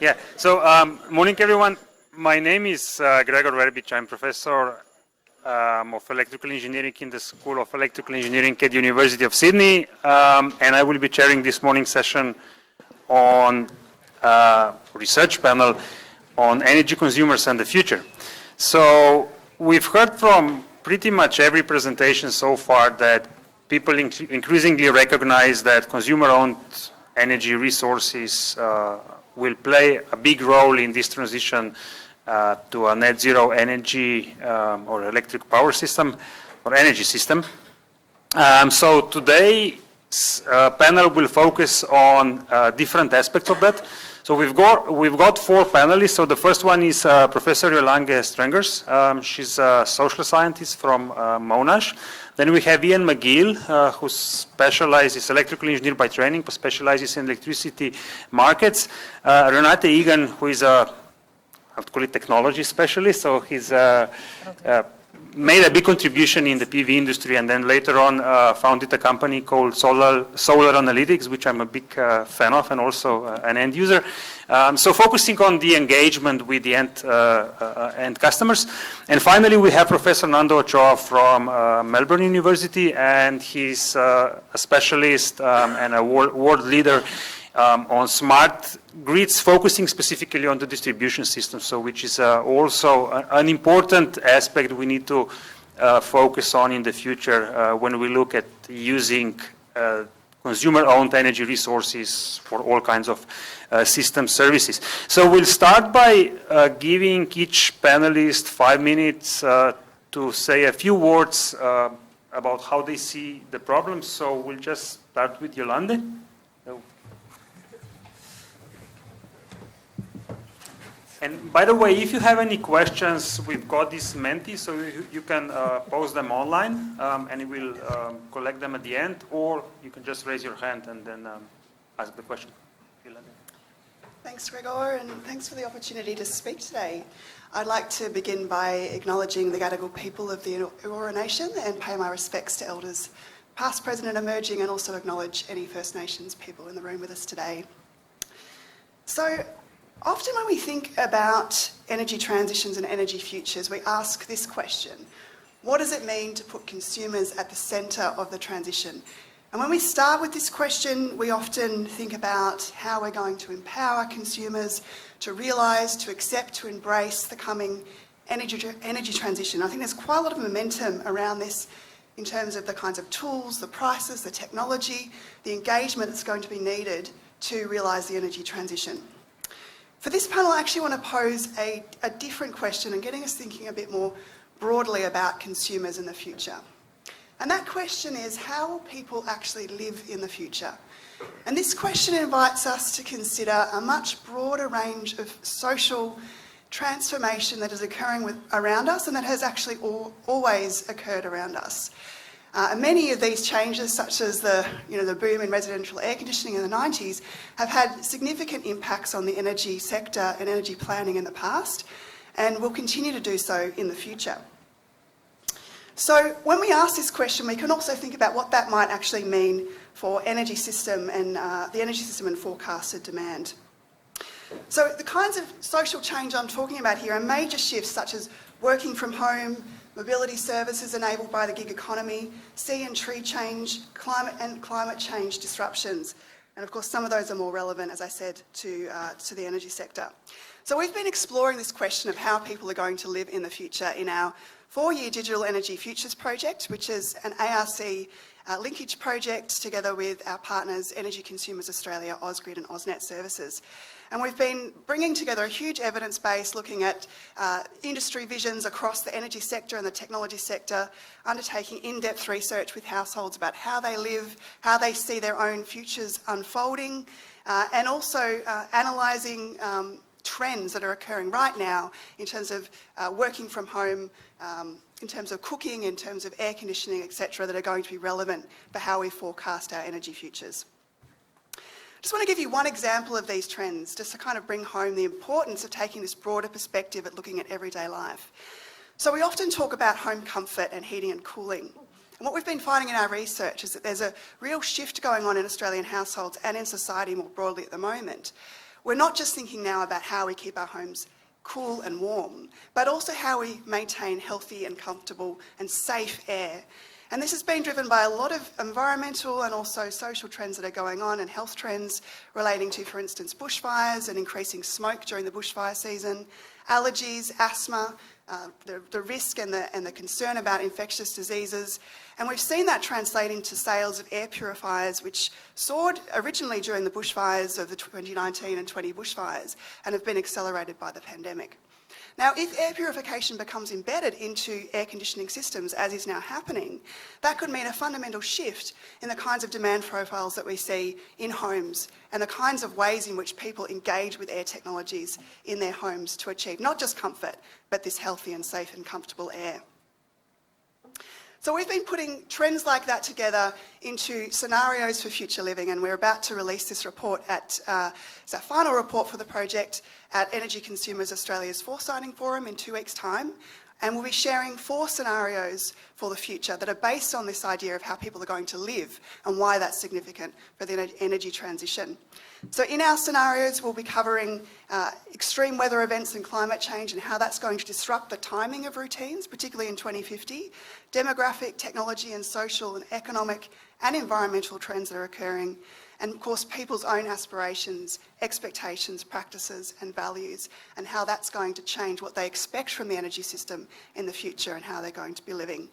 Yeah, so morning everyone. My name is Gregor Verbich. I'm professor of electrical engineering in the School of Electrical Engineering at the University of Sydney, and I will be chairing this morning session on research panel on energy consumers and the future. So we've heard from pretty much every presentation so far that people increasingly recognize that consumer-owned energy resources will play a big role in this transition to a net zero energy or electric power system or energy system. So today's panel will focus on different aspects of that. So we've got four panelists. So the first one is Professor Jolande Strengers. She's a social scientist from Monash. Then we have Ian McGill, who specializes, electrical engineer by training, but specializes in electricity markets. Renate Egan, who is a, I would call it technology specialist. So he's made a big contribution in the PV industry, and then later on founded a company called Solar Analytics, which I'm a big fan of, and also an end user. So focusing on the engagement with the end customers. And finally, we have Professor Nando Ochoa from Melbourne University, and he's a specialist and a world leader on smart grids, focusing specifically on the distribution system, so which is also an important aspect we need to focus on in the future when we look at using consumer-owned energy resources for all kinds of system services. So we'll start by giving each panelist 5 minutes to say a few words about how they see the problem. So we'll just start with Jolande. And by the way, if you have any questions, we've got this Menti, so you can post them online, and we'll collect them at the end, or you can just raise your hand and then ask the question. Thanks, Gregor, and thanks for the opportunity to speak today. I'd like to begin by acknowledging the Gadigal people of the Eora Nation and pay my respects to elders, past, present and emerging, and also acknowledge any First Nations people in the room with us today. So, often when we think about energy transitions and energy futures, we ask this question: what does it mean to put consumers at the centre of the transition? And when we start with this question, we often think about how we're going to empower consumers to realise, to accept, to embrace the coming energy transition. I think there's quite a lot of momentum around this in terms of the kinds of tools, the prices, the technology, the engagement that's going to be needed to realise the energy transition. For this panel, I actually want to pose a different question and getting us thinking a bit more broadly about consumers in the future. And that question is, how will people actually live in the future? And this question invites us to consider a much broader range of social transformation that is occurring around us and that has actually always occurred around us. Many of these changes, such as the boom in residential air conditioning in the 90s, have had significant impacts on the energy sector and energy planning in the past, and will continue to do so in the future. So when we ask this question, we can also think about what that might actually mean for energy system and the energy system and forecasted demand. So the kinds of social change I'm talking about here are major shifts such as working from home, mobility services enabled by the gig economy, sea and tree change, climate change disruptions. And of course, some of those are more relevant, as I said, to the energy sector. So we've been exploring this question of how people are going to live in the future in our 4-year Digital Energy Futures project, which is an ARC linkage project together with our partners Energy Consumers Australia, Ausgrid and AusNet Services. And we've been bringing together a huge evidence base looking at industry visions across the energy sector and the technology sector, undertaking in-depth research with households about how they live, how they see their own futures unfolding, and also analysing trends that are occurring right now in terms of working from home, in terms of cooking, in terms of air conditioning, etc., that are going to be relevant for how we forecast our energy futures. I just want to give you one example of these trends, just to kind of bring home the importance of taking this broader perspective at looking at everyday life. So we often talk about home comfort and heating and cooling. And what we've been finding in our research is that there's a real shift going on in Australian households and in society more broadly at the moment, we're not just thinking now about how we keep our homes cool and warm, but also how we maintain healthy and comfortable and safe air. And this has been driven by a lot of environmental and also social trends that are going on, and health trends relating to, for instance, bushfires and increasing smoke during the bushfire season, allergies, asthma, the risk and the concern about infectious diseases. And we've seen that translate into sales of air purifiers, which soared originally during the bushfires of the 2019 and 20 bushfires and have been accelerated by the pandemic. Now, if air purification becomes embedded into air conditioning systems, as is now happening, that could mean a fundamental shift in the kinds of demand profiles that we see in homes and the kinds of ways in which people engage with air technologies in their homes to achieve not just comfort, but this healthy and safe and comfortable air. So we've been putting trends like that together into scenarios for future living, and we're about to release this report it's our final report for the project at Energy Consumers Australia's Foresighting Forum in 2 weeks' time. And we'll be sharing 4 scenarios for the future that are based on this idea of how people are going to live and why that's significant for the energy transition. So in our scenarios, we'll be covering extreme weather events and climate change and how that's going to disrupt the timing of routines, particularly in 2050, demographic, technology and social and economic and environmental trends that are occurring, and of course people's own aspirations, expectations, practices and values, and how that's going to change what they expect from the energy system in the future and how they're going to be living.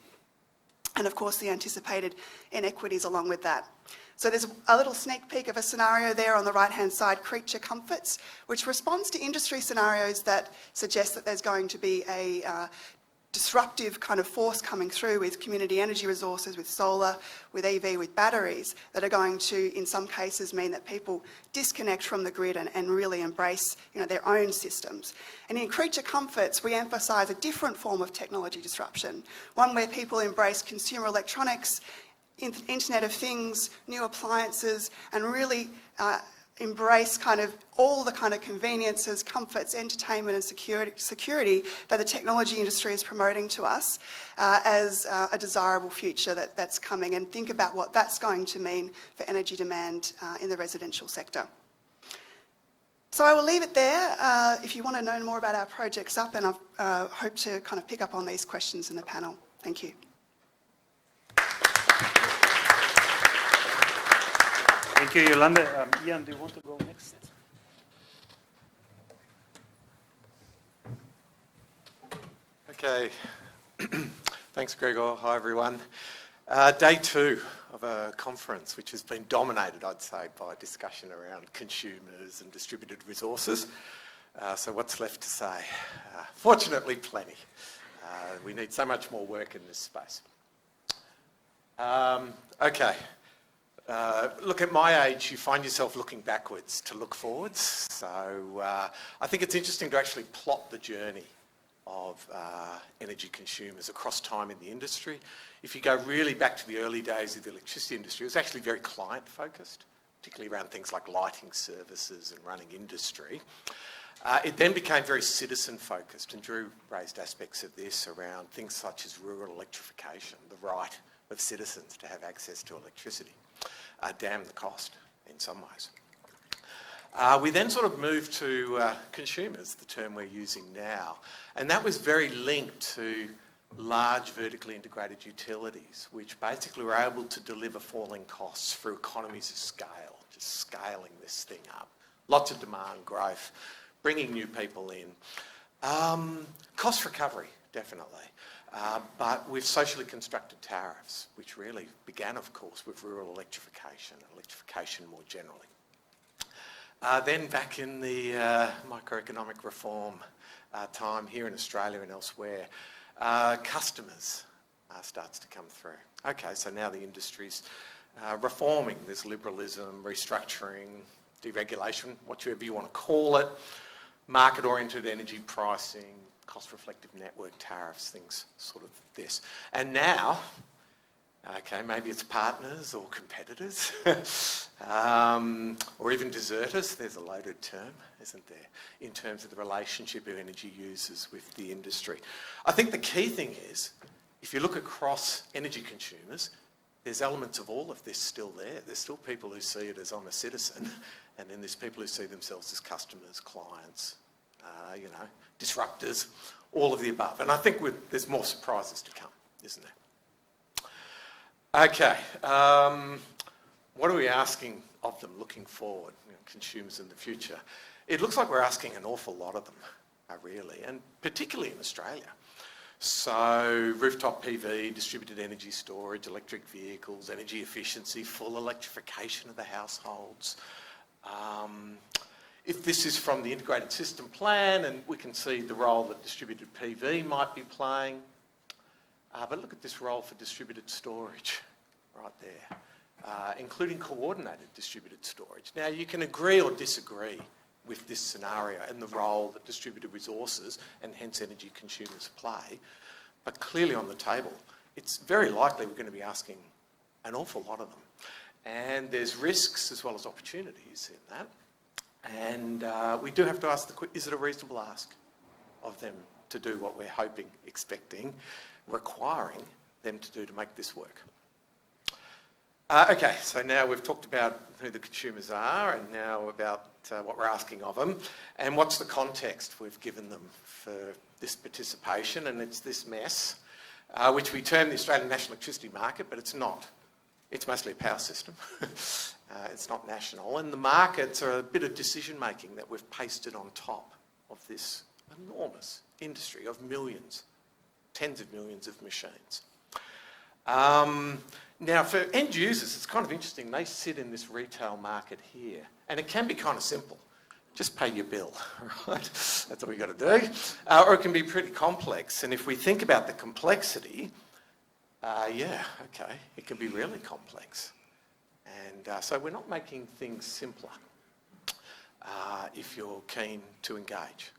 And of course the anticipated inequities along with that. So there's a little sneak peek of a scenario there on the right-hand side, Creature Comforts, which responds to industry scenarios that suggest that there's going to be a disruptive kind of force coming through with community energy resources, with solar, with EV, with batteries, that are going to, in some cases, mean that people disconnect from the grid and really embrace, their own systems. And in Creature Comforts, we emphasise a different form of technology disruption, one where people embrace consumer electronics, Internet of Things, new appliances, and really embrace kind of all the kind of conveniences, comforts, entertainment and security that the technology industry is promoting to us as a desirable future that's coming, and think about what that's going to mean for energy demand in the residential sector. So I will leave it there. If you want to know more about our projects up, and I hope to kind of pick up on these questions in the panel. Thank you. Thank you, Yolanda. Ian, do you want to go next? Okay. Thanks, Gregor. Hi, everyone. Day 2 of a conference which has been dominated, I'd say, by discussion around consumers and distributed resources. So what's left to say? Fortunately, plenty. We need so much more work in this space. Okay. Look, at my age, you find yourself looking backwards to look forwards. So I think it's interesting to actually plot the journey of energy consumers across time in the industry. If you go really back to the early days of the electricity industry, it was actually very client-focused, particularly around things like lighting services and running industry. It then became very citizen-focused, and Drew raised aspects of this around things such as rural electrification, the right of citizens to have access to electricity. Damn the cost in some ways. We then sort of moved to consumers, the term we're using now, and that was very linked to large vertically integrated utilities, which basically were able to deliver falling costs through economies of scale, just scaling this thing up. Lots of demand growth, bringing new people in. Cost recovery, definitely. But with socially constructed tariffs, which really began, of course, with rural electrification, electrification more generally. Then back in the microeconomic reform time here in Australia and elsewhere, customers starts to come through. Okay, so now the industry's reforming. There's liberalism, restructuring, deregulation, whatever you want to call it, market-oriented energy pricing, cost-reflective network tariffs, things sort of this. And now, okay, maybe it's partners or competitors, or even deserters. There's a loaded term, isn't there, in terms of the relationship of energy users with the industry. I think the key thing is, if you look across energy consumers, there's elements of all of this still there. There's still people who see it as I'm a citizen And then there's people who see themselves as customers, clients, disruptors, all of the above. And I think there's more surprises to come, isn't there? Okay, what are we asking of them looking forward, consumers in the future? It looks like we're asking an awful lot of them, really, and particularly in Australia. So rooftop PV, distributed energy storage, electric vehicles, energy efficiency, full electrification of the households. If this is from the integrated system plan, and we can see the role that distributed PV might be playing, but look at this role for distributed storage right there, including coordinated distributed storage. Now, you can agree or disagree with this scenario and the role that distributed resources and hence energy consumers play, but clearly on the table, it's very likely we're going to be asking an awful lot of them. And there's risks as well as opportunities in that. And we do have to ask is it a reasonable ask of them to do what we're hoping, expecting, requiring them to do to make this work? Okay, so now we've talked about who the consumers are and now about what we're asking of them and what's the context we've given them for this participation, and it's this mess, which we term the Australian National Electricity Market, but it's not. It's mostly a power system. It's not national. And the markets are a bit of decision-making that we've pasted on top of this enormous industry of millions, tens of millions of machines. Now, for end users, it's kind of interesting. They sit in this retail market here, and it can be kind of simple. Just pay your bill, right? That's what we've got to do. Or it can be pretty complex. And if we think about the complexity, it can be really complex. And so we're not making things simpler if you're keen to engage.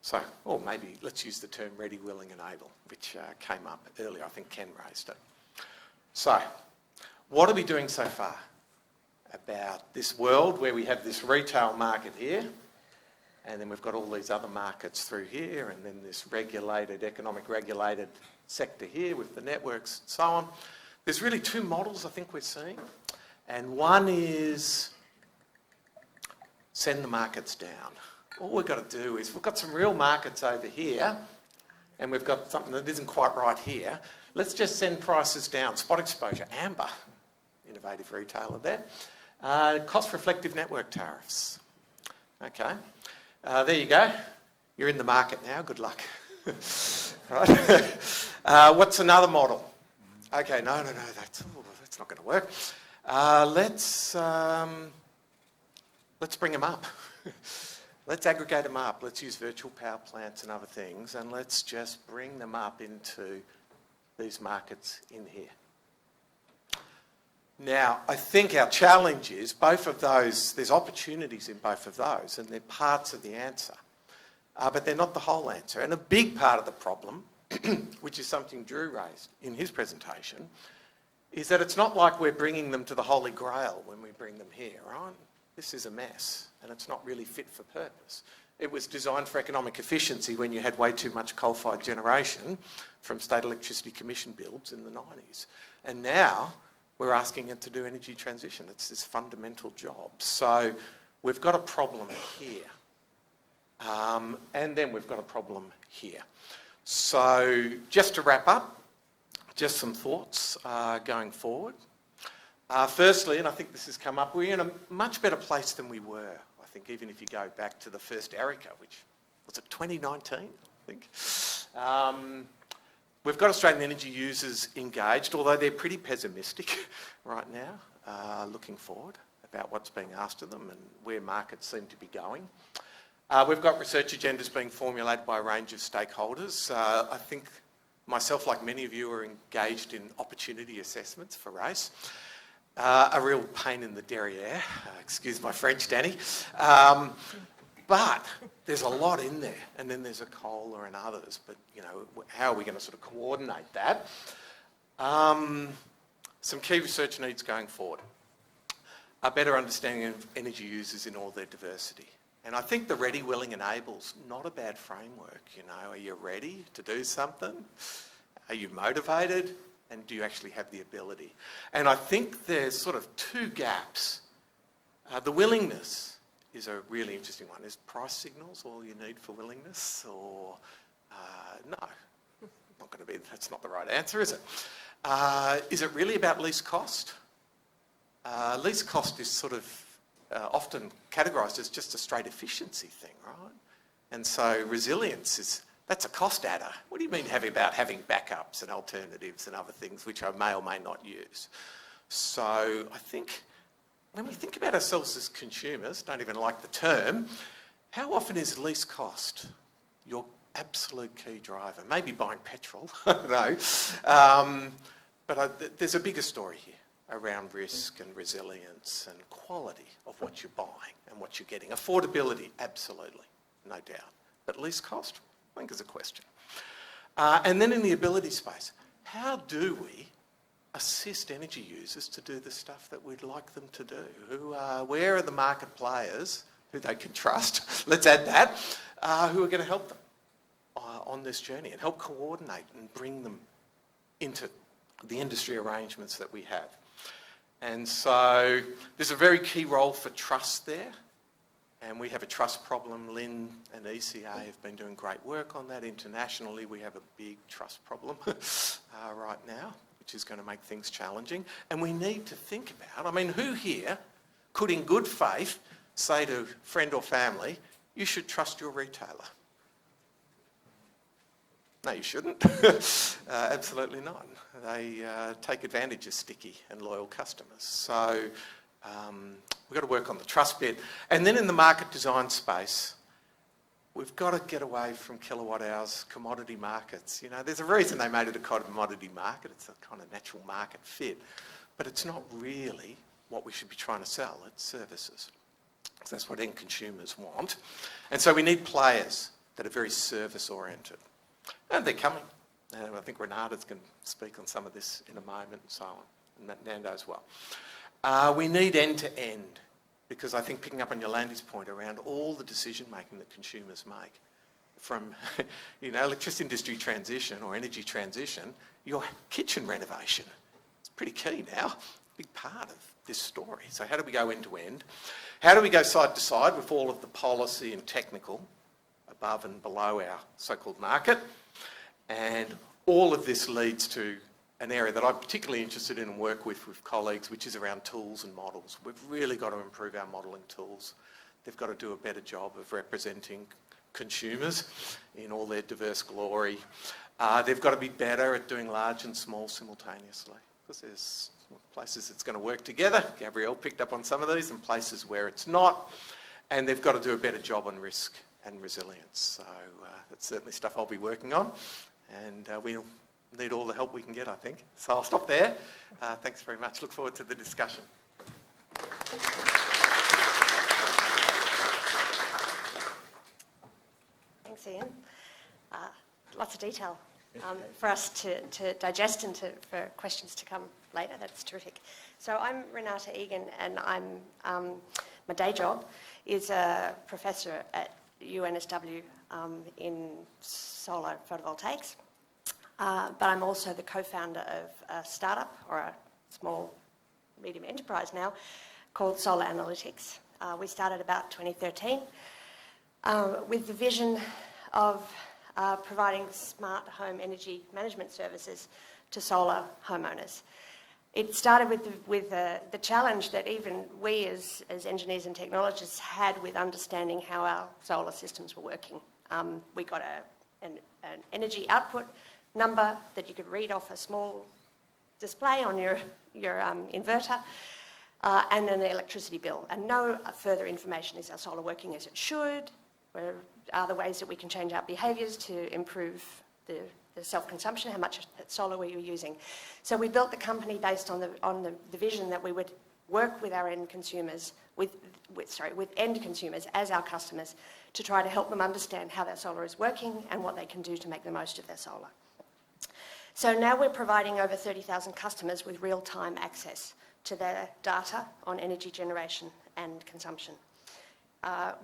So, or maybe let's use the term ready, willing and able, which came up earlier. I think Ken raised it. So, what are we doing so far about this world where we have this retail market here, and then we've got all these other markets through here, and then this regulated, economic regulated sector here with the networks and so on. There's really two models I think we're seeing, and one is send the markets down. All we've got to do is, we've got some real markets over here, and we've got something that isn't quite right here. Let's just send prices down. Spot exposure, Amber, innovative retailer there. Cost-reflective network tariffs. Okay, there you go. You're in the market now. Good luck. Right. What's another model? Okay, no, that's not going to work. Let's bring them up. Let's aggregate them up. Let's use virtual power plants and other things, and let's just bring them up into these markets in here. Now, I think our challenge is both of those, there's opportunities in both of those, and they're parts of the answer, but they're not the whole answer. And a big part of the problem, which is something Drew raised in his presentation, is that it's not like we're bringing them to the Holy Grail when we bring them here, right? This is a mess, and it's not really fit for purpose. It was designed for economic efficiency when you had way too much coal-fired generation from State Electricity Commission builds in the 90s. And now we're asking it to do energy transition. It's this fundamental job. So we've got a problem here. And then we've got a problem here. So just to wrap up, just some thoughts going forward. Firstly, and I think this has come up, we're in a much better place than we were. I think even if you go back to the first Erica, which was it 2019, I think. We've got Australian energy users engaged, although they're pretty pessimistic right now, looking forward about what's being asked of them and where markets seem to be going. We've got research agendas being formulated by a range of stakeholders. I think myself, like many of you, are engaged in opportunity assessments for RACE. A real pain in the derriere, excuse my French, Danny. But there's a lot in there, and then there's a Kohler and others, but how are we going to sort of coordinate that? Some key research needs going forward. A better understanding of energy users in all their diversity. And I think the ready, willing and able's not a bad framework. Are you ready to do something? Are you motivated? And do you actually have the ability? And I think there's sort of two gaps The willingness is a really interesting one. Is price signals all you need for willingness? Or no, not going to be. That's not the right answer, is it? Is it really about least cost? Least cost is sort of often categorised as just a straight efficiency thing, right? And so resilience that's a cost adder. What do you mean about having backups and alternatives and other things which I may or may not use? So I think when we think about ourselves as consumers, don't even like the term, how often is least cost your absolute key driver? Maybe buying petrol, I don't know. But there's a bigger story here around risk and resilience and quality of what you're buying and what you're getting. Affordability, absolutely, no doubt. But least cost, I think is a question. And then in the ability space, how do we assist energy users to do the stuff that we'd like them to do? Where are the market players who they can trust, let's add that, who are going to help them on this journey and help coordinate and bring them into the industry arrangements that we have? And so there's a very key role for trust there. And we have a trust problem. Lynn and ECA have been doing great work on that internationally. We have a big trust problem right now, which is going to make things challenging. And we need to think about, who here could in good faith say to friend or family, you should trust your retailer? No, you shouldn't. Absolutely not. They take advantage of sticky and loyal customers. So we've got to work on the trust bit. And then in the market design space, we've got to get away from kilowatt hours, commodity markets. There's a reason they made it a commodity market. It's a kind of natural market fit. But it's not really what we should be trying to sell. It's services. So that's what end consumers want. And so we need players that are very service-oriented. And they're coming. And I think Renata's going to speak on some of this in a moment and so on, and Nando as well. We need end-to-end, because I think picking up on Yolanda's point around all the decision-making that consumers make, from electricity industry transition or energy transition, your kitchen renovation. It's pretty key now, big part of this story. So how do we go end-to-end? How do we go side to side with all of the policy and technical above and below our so-called market? And all of this leads to an area that I'm particularly interested in and work with colleagues, which is around tools and models. We've really got to improve our modelling tools. They've got to do a better job of representing consumers in all their diverse glory. They've got to be better at doing large and small simultaneously, because there's places it's going to work together. Gabrielle picked up on some of these, and places where it's not. And they've got to do a better job on risk and resilience. So that's certainly stuff I'll be working on. And we'll need all the help we can get, I think. So I'll stop there. Thanks very much. Look forward to the discussion. Thanks, Ian. Lots of detail for us to digest and for questions to come later. That's terrific. So I'm Renata Egan, and my day job is a professor at UNSW in solar photovoltaics. But I'm also the co-founder of a startup, or a small, medium enterprise now, called Solar Analytics. We started about 2013 with the vision of providing smart home energy management services to solar homeowners. It started with the challenge that even we as engineers and technologists had with understanding how our solar systems were working. We got an energy output number that you could read off a small display on your inverter, and then the electricity bill. And no further information. Is our solar working as it should? Where are the ways that we can change our behaviours to improve the self-consumption? How much solar were you using? So we built the company based on the vision that we would work with our end consumers, with end consumers as our customers, to try to help them understand how their solar is working and what they can do to make the most of their solar. So now we're providing over 30,000 customers with real-time access to their data on energy generation and consumption.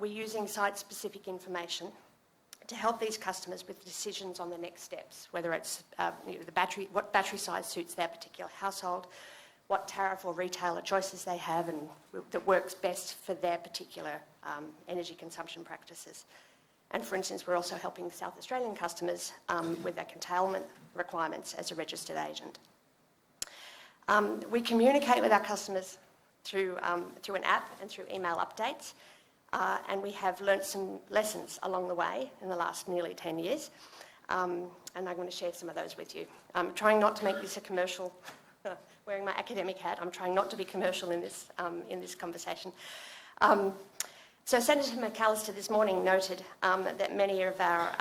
We're using site-specific information to help these customers with decisions on the next steps, whether it's the battery, what battery size suits their particular household, what tariff or retailer choices they have and that works best for their particular energy consumption practices. And for instance, we're also helping South Australian customers with their curtailment requirements as a registered agent. We communicate with our customers through an app and through email updates, and we have learnt some lessons along the way in the last nearly 10 years, and I'm going to share some of those with you. I'm trying not to make this a commercial, wearing my academic hat, I'm trying not to be commercial in this conversation. So Senator McAllister this morning noted that many of our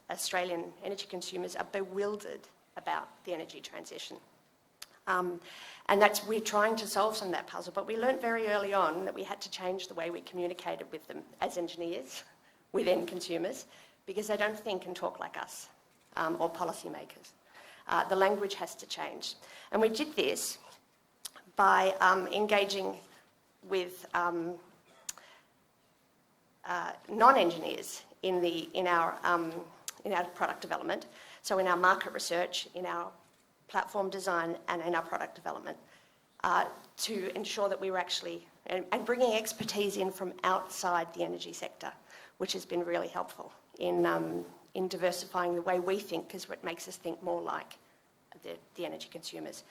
Australian energy consumers are bewildered about the energy transition. And we're trying to solve some of that puzzle, but we learnt very early on that we had to change the way we communicated with them as engineers, with end consumers, because they don't think and talk like us, or policymakers. The language has to change. And we did this by engaging with non-engineers in our product development, so in our market research, in our platform design and in our product development, to ensure that we were actually, and bringing expertise in from outside the energy sector, which has been really helpful in diversifying the way we think, because it makes us think more like the energy consumers.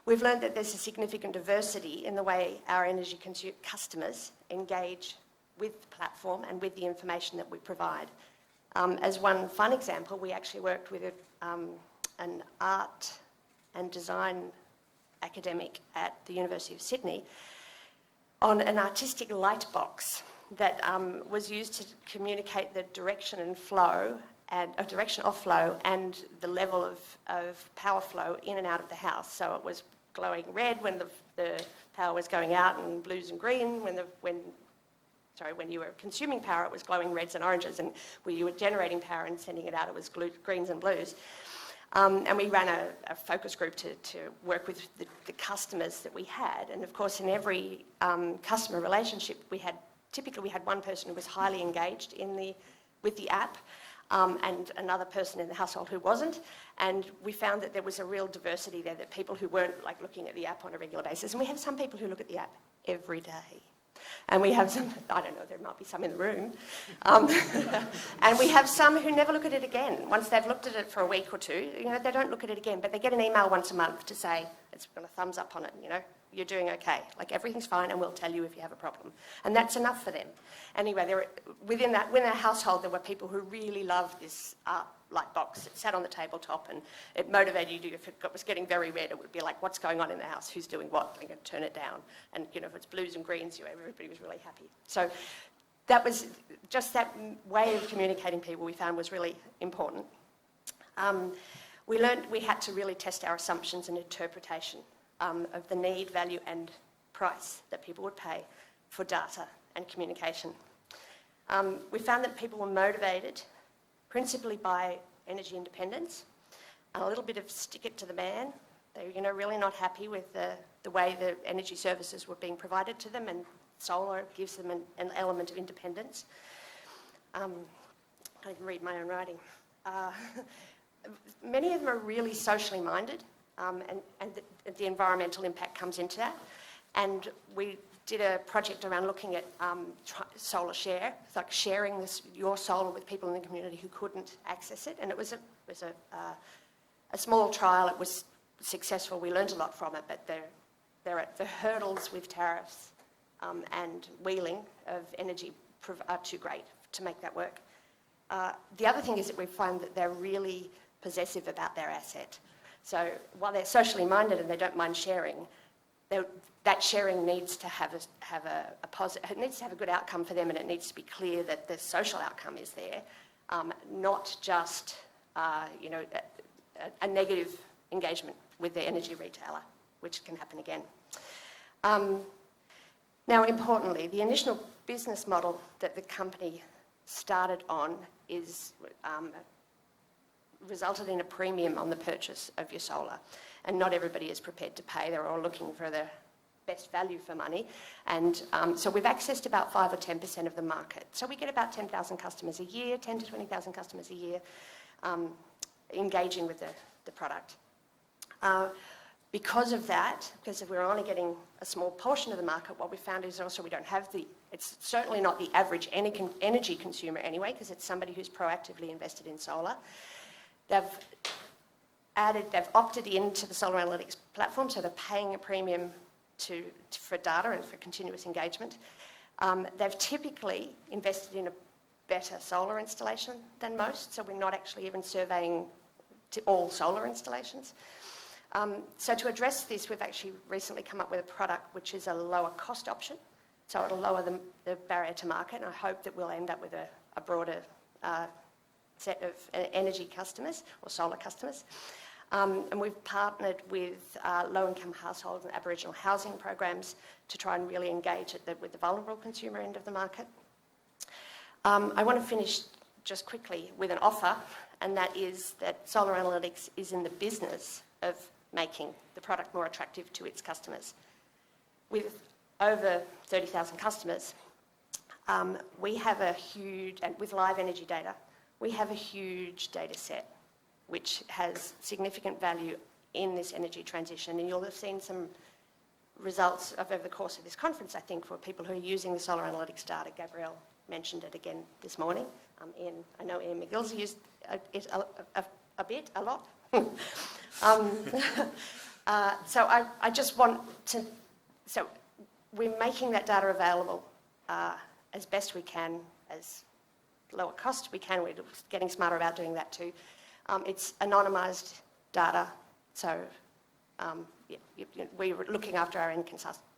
We've learned that there's a significant diversity in the way our energy customers engage with the platform and with the information that we provide. As one fun example, we actually worked with an art and design academic at the University of Sydney on an artistic light box that was used to communicate the direction and flow and direction of flow and the level of power flow in and out of the house. So it was glowing red when the power was going out, and blues and green when you were consuming power, it was glowing reds and oranges, and when you were generating power and sending it out, it was greens and blues. And we ran a focus group to work with the customers that we had. And of course, in every customer relationship, we had one person who was highly engaged with the app, and another person in the household who wasn't. And we found that there was a real diversity there, that people who weren't looking at the app on a regular basis. And we have some people who look at the app every day. And we have some, I don't know, there might be some in the room. And we have some who never look at it again. Once they've looked at it for a week or two, they don't look at it again, but they get an email once a month to say, it's got a thumbs up on it, you're doing okay. Everything's fine, and we'll tell you if you have a problem. And that's enough for them. Anyway, within our household, there were people who really loved this light box. It sat on the tabletop, and it motivated you. If it was getting very red, it would be like, what's going on in the house? Who's doing what? I'm going to turn it down. And, if it's blues and greens, everybody was really happy. So that was just that way of communicating people we found was really important. We learned we had to really test our assumptions and interpretation of the need, value and price that people would pay for data and communication. We found that people were motivated principally by energy independence and a little bit of stick it to the man. They were really not happy with the way the energy services were being provided to them, and solar gives them an element of independence. I can't even read my own writing. Many of them are really socially minded, and the environmental impact comes into that. And we did a project around looking at solar share. It's like sharing your solar with people in the community who couldn't access it. And it was a small trial. It was successful. We learned a lot from it, but the hurdles with tariffs and wheeling of energy are too great to make that work. The other thing is that we find that they're really possessive about their asset. So while they're socially minded and they don't mind sharing, that sharing needs to have a positive. It needs to have a good outcome for them, and it needs to be clear that the social outcome is there, not just a negative engagement with the energy retailer, which can happen again. Now, importantly, the initial business model that the company started on resulted in a premium on the purchase of your solar, and not everybody is prepared to pay. They're all looking for the best value for money, and so we've accessed about 5 or 10% of the market. So we get about 10,000 customers a year, 10 to 20,000 customers a year, engaging with the product. Because of that, because we're only getting a small portion of the market, what we found is also we don't have it's certainly not the average energy consumer anyway, because it's somebody who's proactively invested in solar. They've opted into the solar analytics platform, so they're paying a premium for data and for continuous engagement. They've typically invested in a better solar installation than most, so we're not actually even surveying all solar installations. So to address this, we've actually recently come up with a product which is a lower cost option, so it'll lower the barrier to market, and I hope that we'll end up with a broader set of energy customers or solar customers. And we've partnered with low-income households and Aboriginal housing programs to try and really engage with the vulnerable consumer end of the market. I want to finish just quickly with an offer, and that is that Solar Analytics is in the business of making the product more attractive to its customers. With over 30,000 customers, we have a huge, and with live energy data, we have a huge data set which has significant value in this energy transition. And you'll have seen some results over the course of this conference, I think, for people who are using the solar analytics data. Gabrielle mentioned it again this morning. I know Ian McGill's used it a lot. So I just want to, so we're making that data available as best we can, as lower cost we can. We're getting smarter about doing that too. It's anonymised data, so we're looking after our end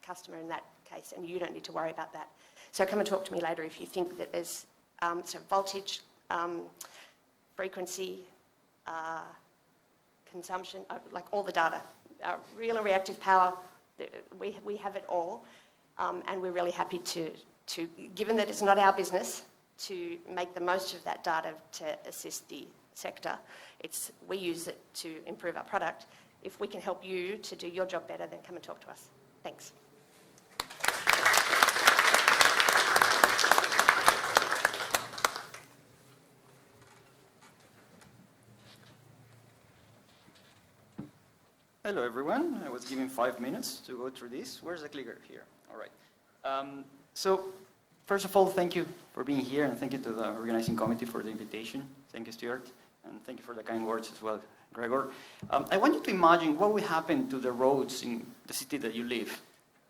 customer in that case, and you don't need to worry about that. So come and talk to me later if you think that there's voltage, frequency, consumption, like all the data, real and reactive power, we have it all, and we're really happy to, given that it's not our business, to make the most of that data to assist the sector. We use it to improve our product. If we can help you to do your job better, then come and talk to us. Thanks. Hello everyone, I was given 5 minutes to go through this. Where's the clicker? Here, all right. So first of all, thank you for being here, and thank you to the organizing committee for the invitation. Thank you, Stuart, and thank you for the kind words as well, Gregor. I want you to imagine what would happen to the roads in the city that you live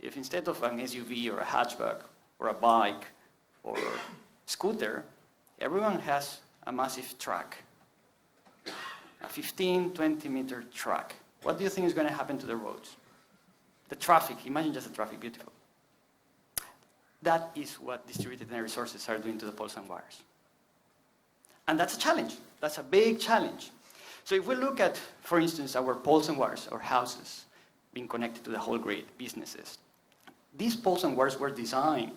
if instead of an SUV or a hatchback or a bike or a scooter, everyone has a massive truck, a 15, 20-meter truck. What do you think is going to happen to the roads? The traffic, imagine just the traffic, beautiful. That is what distributed energy resources are doing to the poles and wires. And that's a challenge. That's a big challenge. So if we look at, for instance, our poles and wires, our houses being connected to the whole grid, businesses, these poles and wires were designed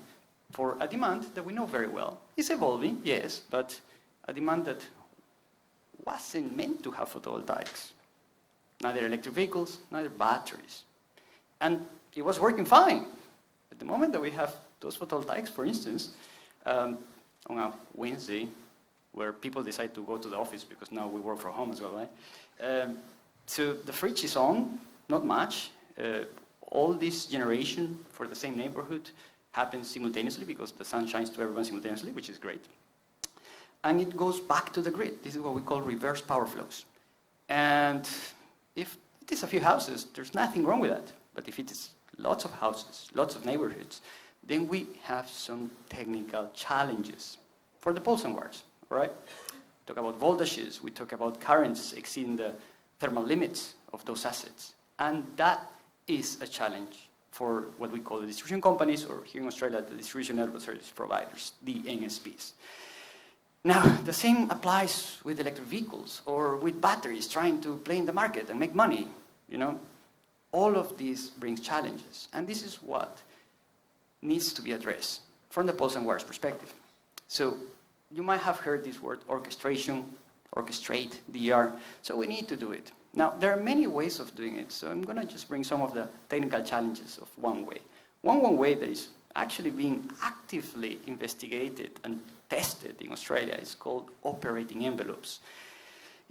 for a demand that we know very well. It's evolving, yes, but a demand that wasn't meant to have photovoltaics. Neither electric vehicles, neither batteries. And it was working fine. At the moment that we have those photovoltaics, for instance, on a Wednesday, where people decide to go to the office because now we work from home as well, right? So the fridge is on, not much. All this generation for the same neighborhood happens simultaneously because the sun shines to everyone simultaneously, which is great. And it goes back to the grid. This is what we call reverse power flows. And if it is a few houses, there's nothing wrong with that. But if it is lots of houses, lots of neighborhoods, then we have some technical challenges for the poles and wires, right? We talk about voltages, we talk about currents exceeding the thermal limits of those assets. And that is a challenge for what we call the distribution companies, or here in Australia, the distribution network service providers, the NSPs. Now, the same applies with electric vehicles or with batteries trying to play in the market and make money, you know. All of this brings challenges, and this is what needs to be addressed from the poles and wires perspective. So you might have heard this word orchestration, orchestrate, DR, so we need to do it. Now, there are many ways of doing it, so I'm going to just bring some of the technical challenges of one way. One way that is actually being actively investigated and tested in Australia is called operating envelopes.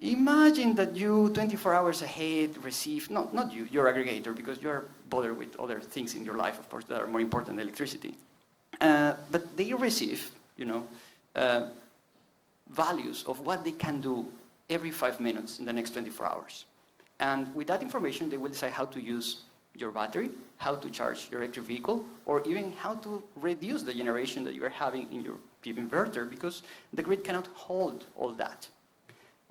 Imagine that you, 24 hours ahead, receive, not you, your aggregator, because you're bothered with other things in your life, of course, that are more important than electricity. But they receive, values of what they can do every 5 minutes in the next 24 hours. And with that information, they will decide how to use your battery, how to charge your electric vehicle, or even how to reduce the generation that you are having in your PV inverter, because the grid cannot hold all that.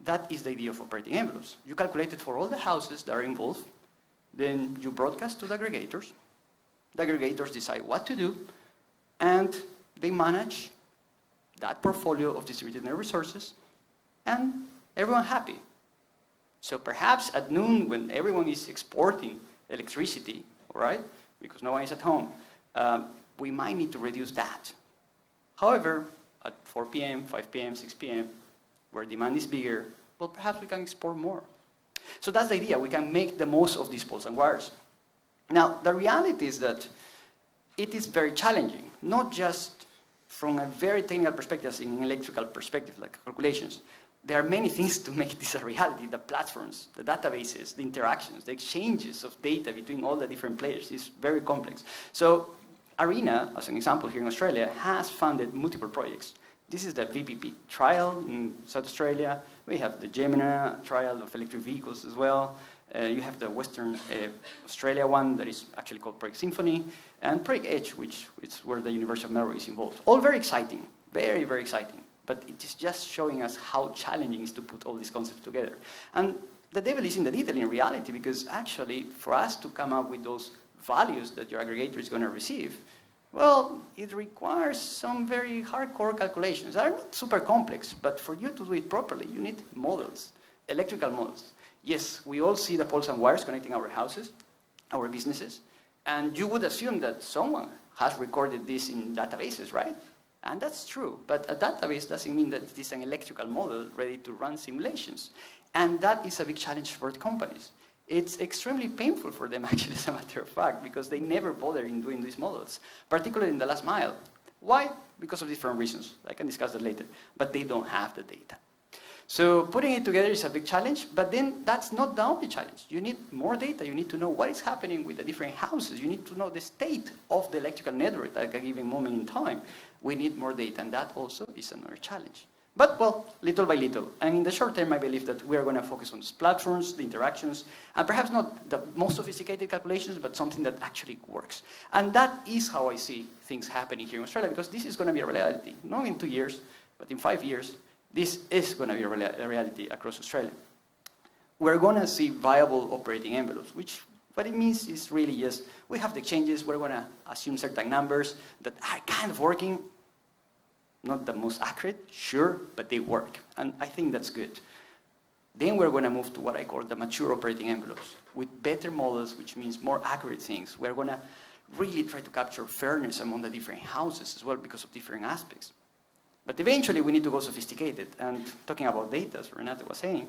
That is the idea of operating envelopes. You calculate it for all the houses that are involved, then you broadcast to the aggregators. The aggregators decide what to do, and they manage that portfolio of distributed energy resources, and everyone happy. So perhaps at noon, when everyone is exporting electricity, all right, because no one is at home, we might need to reduce that. However, at 4 p.m., 5 p.m., 6 p.m., where demand is bigger, well, perhaps we can export more. So that's the idea. We can make the most of these poles and wires. Now, the reality is that it is very challenging, not just from a very technical perspective, as in an electrical perspective, like calculations. There are many things to make this a reality. The platforms, the databases, the interactions, the exchanges of data between all the different players is very complex. So ARENA, as an example here in Australia, has funded multiple projects. This is the VPP trial in South Australia. We have the Gemini trial of electric vehicles as well. You have the Western Australia one that is actually called Project Symphony, and Project Edge, which is where the University of Melbourne is involved. All very exciting, very, very exciting. But it is just showing us how challenging it is to put all these concepts together. And the devil is in the detail in reality, because actually for us to come up with those values that your aggregator is going to receive, well, it requires some very hardcore calculations. They're not super complex, but for you to do it properly, you need models, electrical models. Yes, we all see the poles and wires connecting our houses, our businesses, and you would assume that someone has recorded this in databases, right? And that's true, but a database doesn't mean that it is an electrical model ready to run simulations. And that is a big challenge for the companies. It's extremely painful for them, actually, as a matter of fact, because they never bother in doing these models, particularly in the last mile. Why? Because of different reasons. I can discuss that later, but they don't have the data. So putting it together is a big challenge, but then that's not the only challenge. You need more data. You need to know what is happening with the different houses. You need to know the state of the electrical network at a given moment in time. We need more data, and that also is another challenge. But, well, little by little. And in the short term, I believe that we are going to focus on these platforms, the interactions, and perhaps not the most sophisticated calculations, but something that actually works. And that is how I see things happening here in Australia, because this is going to be a reality. Not in 2 years, but in 5 years, this is going to be a reality across Australia. We're going to see viable operating envelopes, which what it means is really just, we have the exchanges, we're going to assume certain numbers that are kind of working. Not the most accurate, sure, but they work. And I think that's good. Then we're going to move to what I call the mature operating envelopes, with better models, which means more accurate things. We're going to really try to capture fairness among the different houses as well, because of different aspects. But eventually we need to go sophisticated. And talking about data, as Renata was saying,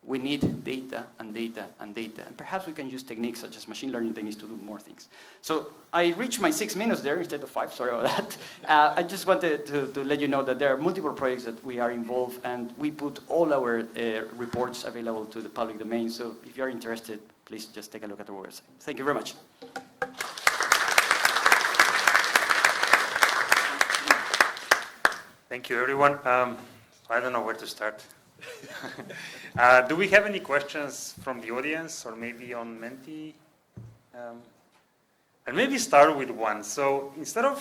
we need data and data and data. And perhaps we can use techniques such as machine learning techniques to do more things. So I reached my 6 minutes there instead of 5, sorry about that. I just wanted to let you know that there are multiple projects that we are involved, and we put all our reports available to the public domain. So if you're interested, please just take a look at our website. Thank you very much. Thank you, everyone. I don't know where to start. Do we have any questions from the audience, or maybe on Menti? And maybe start with one. So instead of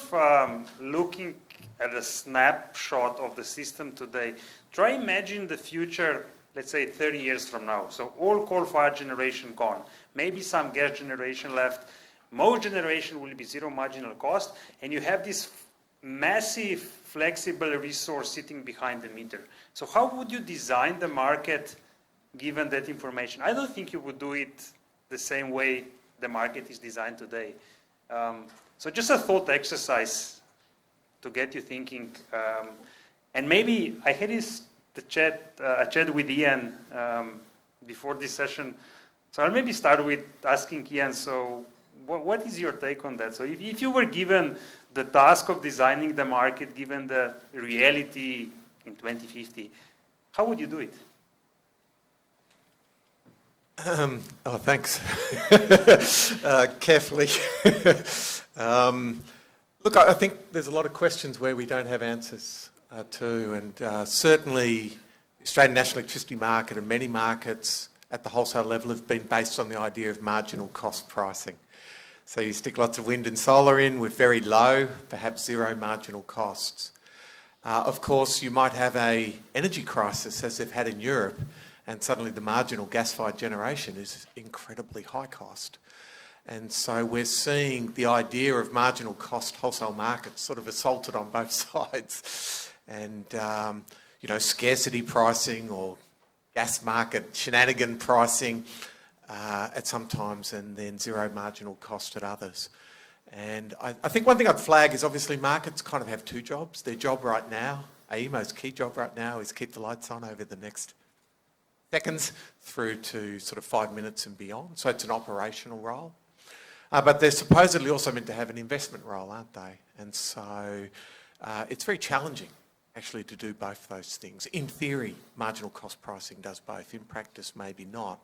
looking at a snapshot of the system today, try imagine the future, let's say 30 years from now. So all coal-fired generation gone, maybe some gas generation left. Most generation will be zero marginal cost, and you have this massive flexible resource sitting behind the meter. So how would you design the market given that information? I don't think you would do it the same way the market is designed today. So just a thought exercise to get you thinking. And maybe I had a chat with Ian before this session. So I'll maybe start with asking Ian, so what is your take on that? So if you were given the task of designing the market, given the reality in 2050, how would you do it? Oh, thanks. Carefully. Look, I think there's a lot of questions where we don't have answers to, and certainly the Australian national electricity market and many markets at the wholesale level have been based on the idea of marginal cost pricing. So you stick lots of wind and solar in with very low, perhaps zero marginal costs. Of course, you might have an energy crisis as they've had in Europe, and suddenly the marginal gas-fired generation is incredibly high cost. And so we're seeing the idea of marginal cost wholesale markets sort of assaulted on both sides. And, you know, scarcity pricing or gas market shenanigan pricing at some times, and then zero marginal cost at others. And I think one thing I'd flag is obviously markets kind of have two jobs. Their job right now, AEMO's key job right now, is keep the lights on over the next seconds through to sort of 5 minutes and beyond. So it's an operational role. But they're supposedly also meant to have an investment role, aren't they? And so it's very challenging actually to do both those things. In theory, marginal cost pricing does both. In practice, maybe not.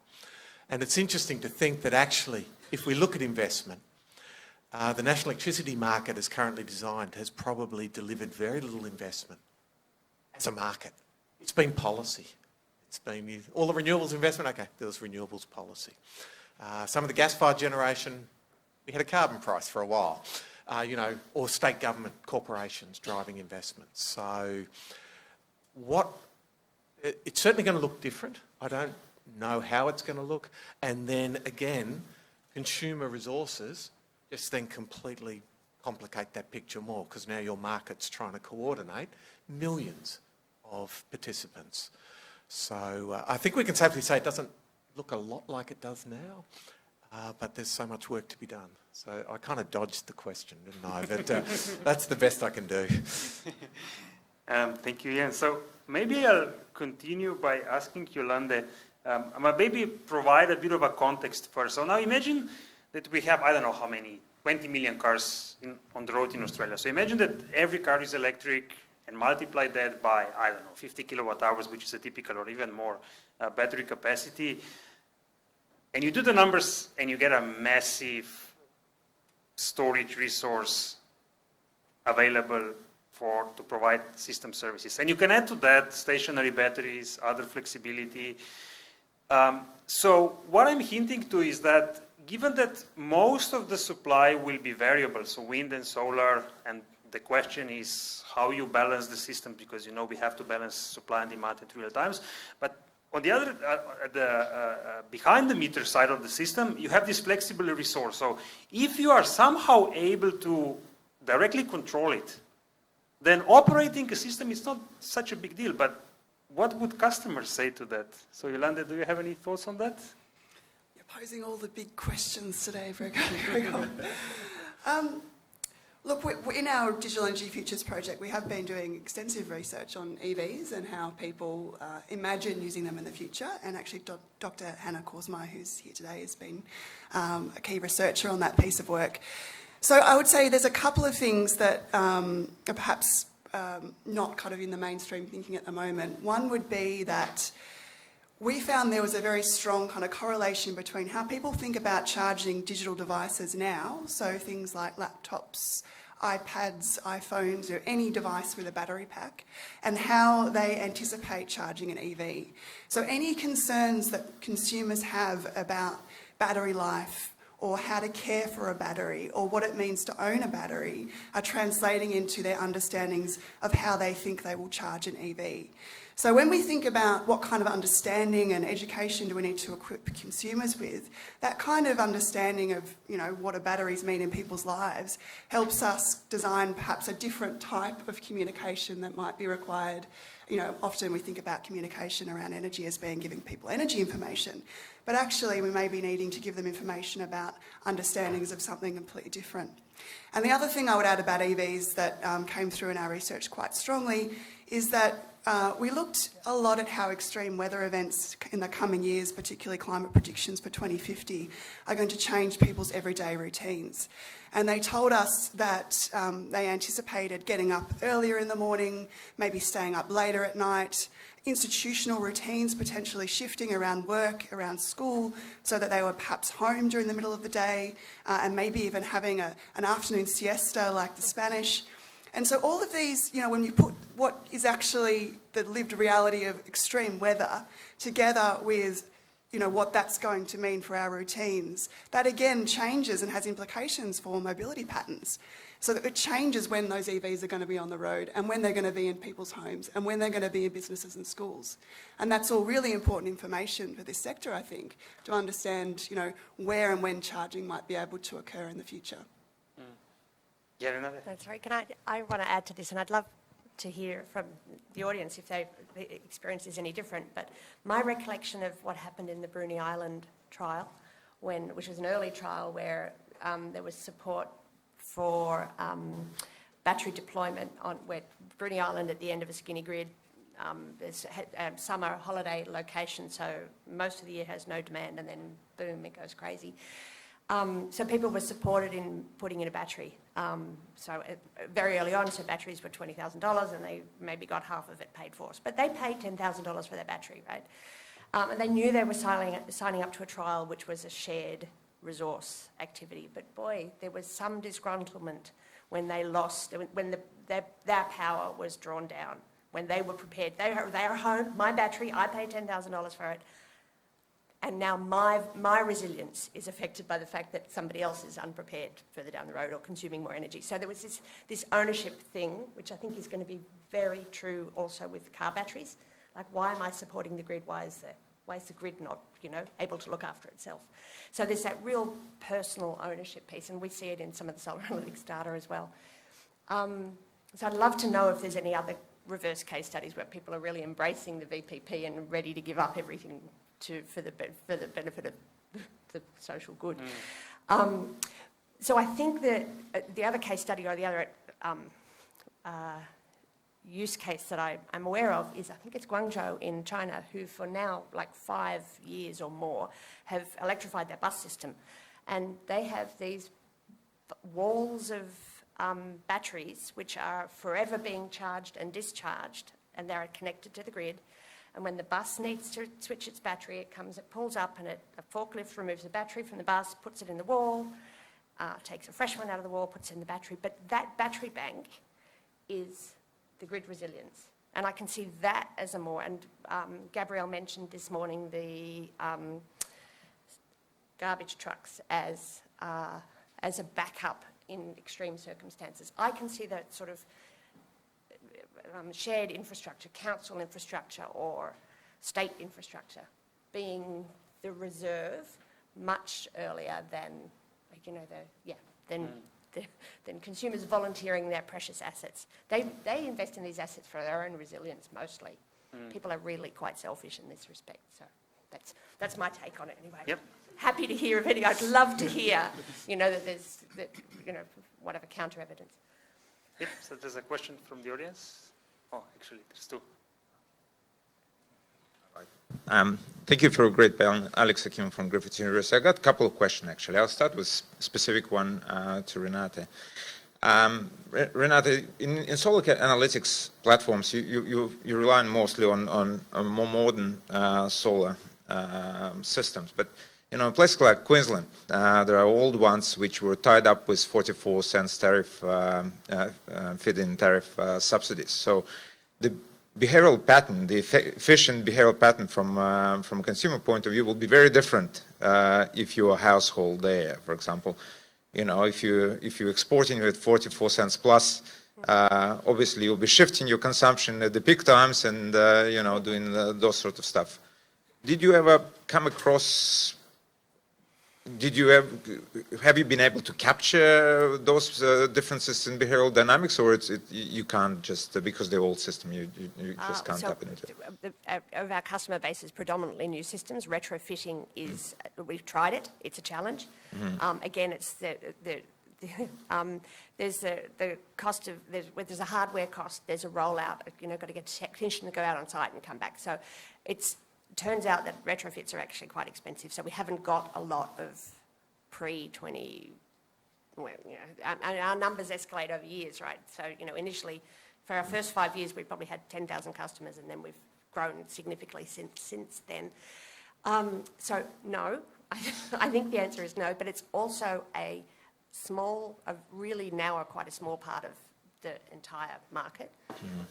And it's interesting to think that actually, if we look at investment, the national electricity market as currently designed has probably delivered very little investment as a market. It's been policy. It's been all the renewables investment, okay, there was renewables policy. Some of the gas-fired generation, we had a carbon price for a while, you know, or state government corporations driving investments. So it's certainly going to look different. I don't know how it's going to look. And then again, consumer resources just then completely complicate that picture more, because now your market's trying to coordinate millions of participants. So I think we can safely say it doesn't look a lot like it does now. But there's so much work to be done. So I kind of dodged the question, didn't I? But that's the best I can do. Thank you, Ian. So maybe I'll continue by asking Yolande, maybe provide a bit of a context first. So now imagine that we have, I don't know how many, 20 million cars on the road in Australia. So imagine that every car is electric, and multiply that by, I don't know, 50 kilowatt hours, which is a typical or even more battery capacity. And you do the numbers and you get a massive storage resource available to provide system services. And you can add to that stationary batteries, other flexibility. So what I'm hinting to is that given that most of the supply will be variable, so wind and solar, and the question is how you balance the system, because you know we have to balance supply and demand at real times. But on the other, behind the meter side of the system, you have this flexible resource. So if you are somehow able to directly control it, then operating a system is not such a big deal. But what would customers say to that? So Yolande, do you have any thoughts on that? You're posing all the big questions today, Gregor. Look, in our Digital Energy Futures project, we have been doing extensive research on EVs and how people imagine using them in the future. And actually, Dr. Hannah Korsmeier, who's here today, has been a key researcher on that piece of work. So I would say there's a couple of things that are perhaps not kind of in the mainstream thinking at the moment. One would be that we found there was a very strong kind of correlation between how people think about charging digital devices now, so things like laptops, iPads, iPhones, or any device with a battery pack, and how they anticipate charging an EV. So any concerns that consumers have about battery life, or how to care for a battery, or what it means to own a battery, are translating into their understandings of how they think they will charge an EV. So when we think about what kind of understanding and education do we need to equip consumers with, that kind of understanding of, you know, what batteries mean in people's lives helps us design perhaps a different type of communication that might be required. You know, often we think about communication around energy as being giving people energy information, but actually we may be needing to give them information about understandings of something completely different. And the other thing I would add about EVs that came through in our research quite strongly is that we looked a lot at how extreme weather events in the coming years, particularly climate predictions for 2050, are going to change people's everyday routines. And they told us that they anticipated getting up earlier in the morning, maybe staying up later at night, institutional routines potentially shifting around work, around school, so that they were perhaps home during the middle of the day, and maybe even having an afternoon siesta like the Spanish. And so all of these, you know, when you put what is actually the lived reality of extreme weather together with, you know, what that's going to mean for our routines, that again changes and has implications for mobility patterns. So that it changes when those EVs are going to be on the road and when they're going to be in people's homes and when they're going to be in businesses and schools. And that's all really important information for this sector, I think, to understand, you know, where and when charging might be able to occur in the future. Yeah, Renate? That's right. I want to add to this, and I'd love to hear from the audience if their experience is any different. But my recollection of what happened in the Bruny Island trial, which was an early trial where there was support for battery deployment on where Bruny Island at the end of a skinny grid. There's a summer holiday location, so most of the year has no demand, and then boom, it goes crazy. So people were supported in putting in a battery. Very early on, so batteries were $20,000 and they maybe got half of it paid for. But they paid $10,000 for their battery, right? And they knew they were signing up to a trial which was a shared resource activity. But boy, there was some disgruntlement when they lost, when their power was drawn down, when they were prepared. They are home, my battery, I paid $10,000 for it. And now my resilience is affected by the fact that somebody else is unprepared further down the road or consuming more energy. So there was this ownership thing, which I think is going to be very true also with car batteries. Like, why am I supporting the grid? Why is the grid not, you know, able to look after itself? So there's that real personal ownership piece, and we see it in some of the solar analytics data as well. So I'd love to know if there's any other reverse case studies where people are really embracing the VPP and ready to give up everything for the benefit of the social good. So I think that the other case study or the other use case that I'm aware of is, I think it's Guangzhou in China, who for now, like 5 years or more, have electrified their bus system. And they have these walls of batteries which are forever being charged and discharged, and they're connected to the grid. And when the bus needs to switch its battery, it pulls up, and a forklift removes the battery from the bus, puts it in the wall, takes a fresh one out of the wall, puts it in the battery. But that battery bank is the grid resilience. And I can see that as a more, and Gabrielle mentioned this morning the garbage trucks as a backup in extreme circumstances. I can see that sort of shared infrastructure, council infrastructure or state infrastructure being the reserve much earlier than, like, you know, than consumers volunteering their precious assets. They invest in these assets for their own resilience mostly. People are really quite selfish in this respect. So that's my take on it anyway. Yep. Happy to hear of any. I'd love to hear, you know, that you know, whatever counter evidence. Yep, so there's a question from the audience. Oh, actually, there's two. Thank you for a great panel. Alex Hakim from Griffith University. I got a couple of questions, actually. I'll start with a specific one to Renate. Renate, in solar analytics platforms, you rely mostly on more modern solar systems. But, you know, in places like Queensland, there are old ones which were tied up with 44 cents tariff, feed-in tariff subsidies. So the behavioral pattern, the efficient behavioral pattern from a consumer point of view will be very different if you're a household there, for example. You know, if you're exporting with 44 cents plus, obviously you'll be shifting your consumption at the peak times and, you know, doing those sort of stuff. Did you ever come across, have you been able to capture those differences in behavioral dynamics, or you can't just, because the old system, you just can't tap into it? Of our customer base is predominantly new systems. Retrofitting is, we've tried it, it's a challenge. Again, it's there's the cost of, there's a hardware cost, there's a rollout, got to get a technician to go out on site and come back. So it turns out that retrofits are actually quite expensive. So we haven't got a lot of pre-20, and our numbers escalate over years, right? So, initially, for our first 5 years, we probably had 10,000 customers, and then we've grown significantly since then. So no, I think the answer is no, but it's also really now quite a small part of the entire market.